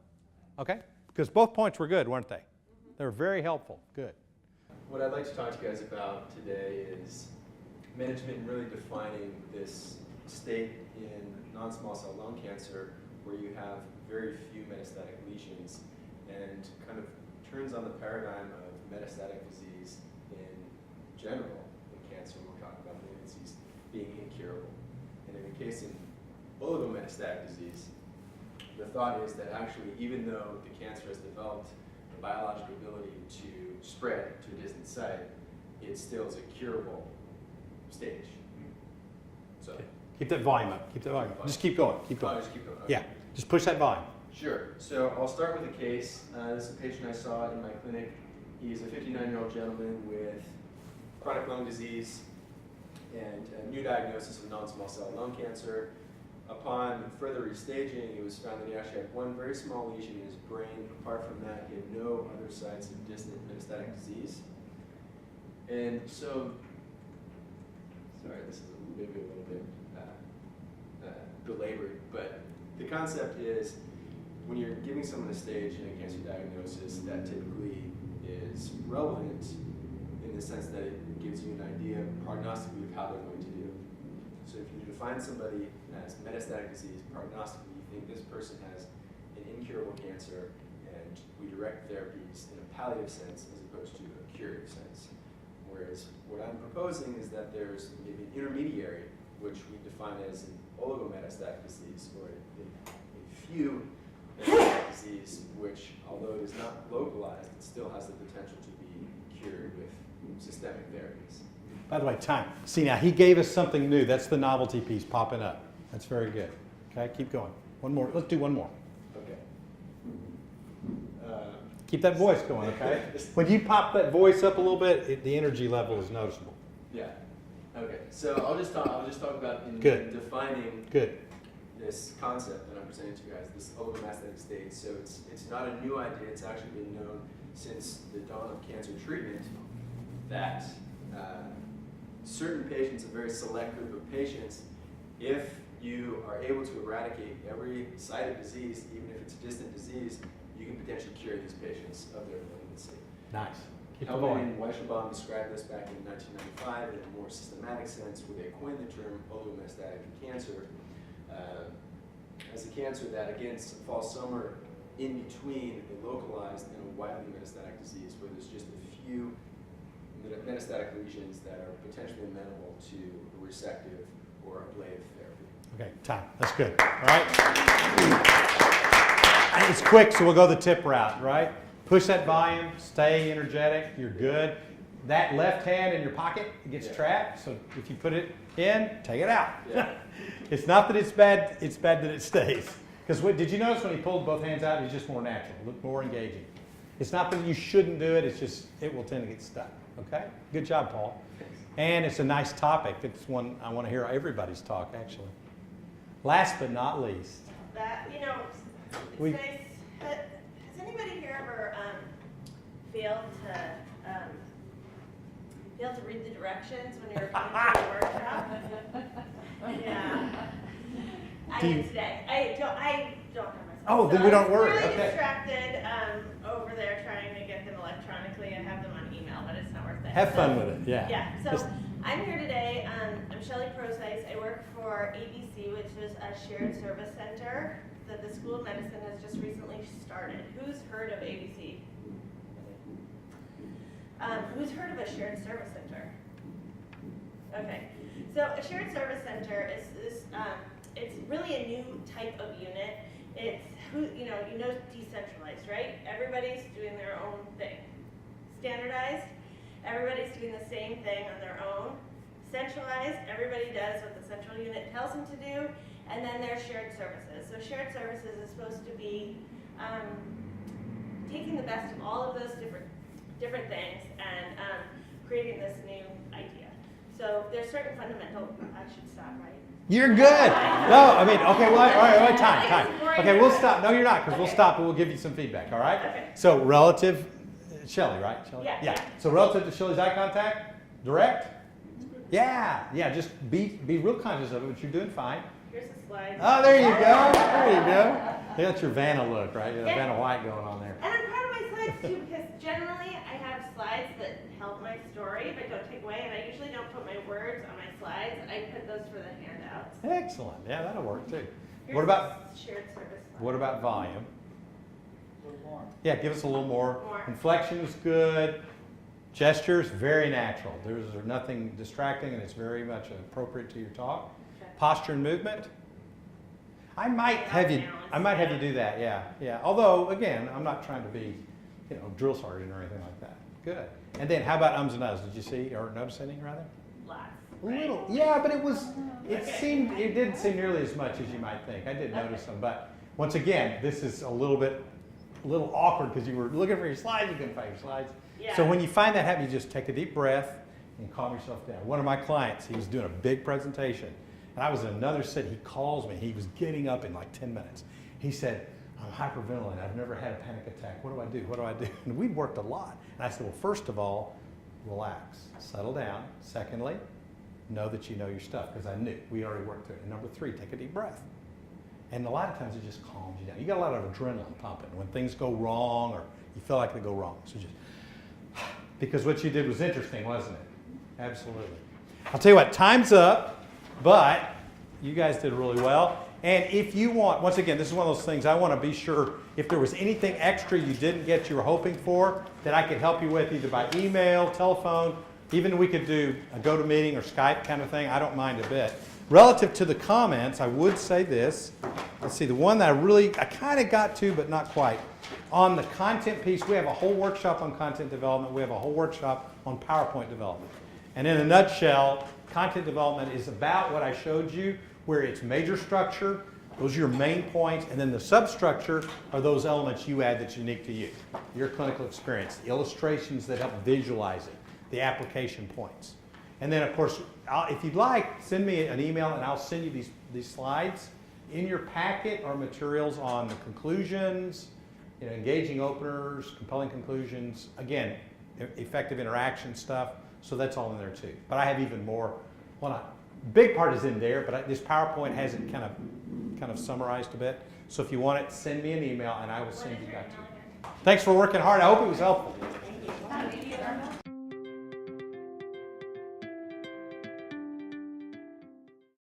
Okay? Because both points were good, weren't they? They were very helpful. Good. What I'd like to talk to you guys about today is management really defining this state in non-small cell lung cancer where you have very few metastatic lesions and kind of turns on the paradigm of metastatic disease in general in cancer. We're talking about malignancies being incurable. And in the case of oligometastatic disease, the thought is that actually even though the cancer has developed the biological ability to spread to a distant site, it still is a curable stage. So, Keep that volume up. Keep that volume up. Just keep going. Keep going. just keep going. Okay. Yeah. Just push that volume. Sure. So I'll start with a case. This is a patient I saw in my clinic. He's a 59-year-old gentleman with chronic lung disease and a new diagnosis of non-small cell lung cancer. Upon further restaging, it was found that he actually had one very small lesion in his brain. Apart from that, he had no other signs of distant metastatic disease. And so, sorry, this is maybe a little bit belabored, but the concept is when you're giving someone a stage in a cancer diagnosis, that typically is relevant in the sense that it gives you an idea prognostically of how they're going to do. So if you define somebody as metastatic disease, prognostically you think this person has an incurable cancer, and we direct therapies in a palliative sense as opposed to a curative sense. Whereas what I'm proposing is that there's maybe an intermediary, which we define as an oligometastatic disease, or a few metastatic disease, which although it is not localized, it still has the potential to be cured with systemic therapies. By the way, time. See, now he gave us something new. That's the novelty piece popping up. That's very good. Okay, keep going. One more. Let's do one more. Okay. Keep that voice going, okay? When you pop that voice up a little bit, the energy level is noticeable. Yeah. Okay. So I'll just talk about in defining this concept that I'm presenting to you guys, this oligometastatic state. So it's not a new idea. It's actually been known since the dawn of cancer treatment that certain patients, a very select group of patients, if you are able to eradicate every site of disease, even if it's a distant disease, you can potentially cure these patients of their malignancy. Nice. Keep the Hellman volume. and Weisselbaum described this back in 1995 in a more systematic sense, where they coined the term oligometastatic cancer as a cancer that, again, falls somewhere in between a localized and a widely metastatic disease, where there's just a few metastatic lesions that are potentially amenable to a resective or ablative therapy. Okay, time. That's good. All right. And it's quick, so we'll go the tip route, right? Push that volume, stay energetic, you're good. That left hand in your pocket gets trapped, so if you put it in, take it out. Yeah. It's not that it's bad that it stays. Because did you notice when he pulled both hands out, it's just more natural, look more engaging. It's not that you shouldn't do it, it's just, it will tend to get stuck, okay? Good job, Paul. And it's a nice topic. It's one I want to hear everybody's talk, actually. Last but not least. That, you know, it's We- nice. Has anybody here ever failed to read the directions when you're coming to a workshop? Yeah. I did today. I don't have myself. Oh, then So we don't I was worry. really Okay. distracted over there trying to get them electronically. I have them on email, but it's not worth it. Have fun with it, yeah. Yeah, so Just- I'm here today. I'm Shelley Procyse. I work for EDC, which is a shared service center that the School of Medicine has just recently started. Who's heard of ABC? Who's heard of a shared service center? Okay, so a shared service center is this. It's really a new type of unit. It's decentralized, right? Everybody's doing their own thing. Standardized, everybody's doing the same thing on their own. Centralized, everybody does what the central unit tells them to do, and then there's shared services. So shared services is supposed to be taking the best of all of those different things and creating this new idea. So there's certain fundamental. I should stop, right? You're good. No, I mean, okay, well, all right, time. Okay, we'll stop. No, you're not, because we'll stop and we'll give you some feedback, all right? Okay. So relative, Shelley, right? Shelley? Yeah. So relative to Shelley's eye contact, direct? Yeah, just be real conscious of it, but you're doing fine. Here's the slide. Oh, there you go. There you go. That's your Vanna look, right? You got Vanna White going on there. And I'm proud of my slides too, because generally I have slides that help my story but don't take away, and I usually don't put my words on my slides. I put those for the handouts. Excellent. Yeah, that'll work too. Here's What about the shared service slide. what about volume? A little more. Yeah, give us a little more. More. Inflection's good. Gestures, very natural. There's nothing distracting, and it's very much appropriate to your talk. Okay. Posture and movement. I might have you do that. Yeah. Although again, I'm not trying to be, drill sergeant or anything like that. Good. And then how about ums and uhs? Did you see or notice any rather? Lots. A right? little. Yeah, but it Okay. didn't seem nearly as much as you might think. I did notice them, but once again, this is a little awkward because you were looking for your slides, you couldn't find your slides. Yeah. So when you find that happen, you just take a deep breath and calm yourself down. One of my clients, he was doing a big presentation, and I was in another city. He calls me. He was getting up in like 10 minutes. He said, I'm hyperventilating. I've never had a panic attack. What do I do? What do I do? And we'd worked a lot. And I said, well, first of all, relax. Settle down. Secondly, know that you know your stuff, because I knew. We already worked through it. And number 3, take a deep breath. And a lot of times it just calms you down. You got a lot of adrenaline pumping when things go wrong or you feel like they go wrong. So just, because what you did was interesting, wasn't it? Absolutely. I'll tell you what, time's up, but you guys did really well. And if you want, once again, this is one of those things I want to be sure if there was anything extra you didn't get you were hoping for that I could help you with either by email, telephone, even we could do a GoToMeeting or Skype kind of thing. I don't mind a bit. Relative to the comments, I would say this. Let's see, the one that I kind of got to, but not quite. On the content piece, we have a whole workshop on content development. We have a whole workshop on PowerPoint development. And in a nutshell, content development is about what I showed you, where it's major structure, those are your main points, and then the substructure are those elements you add that's unique to you. Your clinical experience, the illustrations that help visualize it, the application points. And then, of course, if you'd like, send me an email and I'll send you these slides. In your packet are materials on the conclusions, engaging openers, compelling conclusions, again, effective interaction stuff. So that's all in there too. But I have even more. Well, big part is in there, but this PowerPoint has it kind of summarized a bit. So if you want it, send me an email and I will send you that too. Thanks for working hard. I hope it was helpful.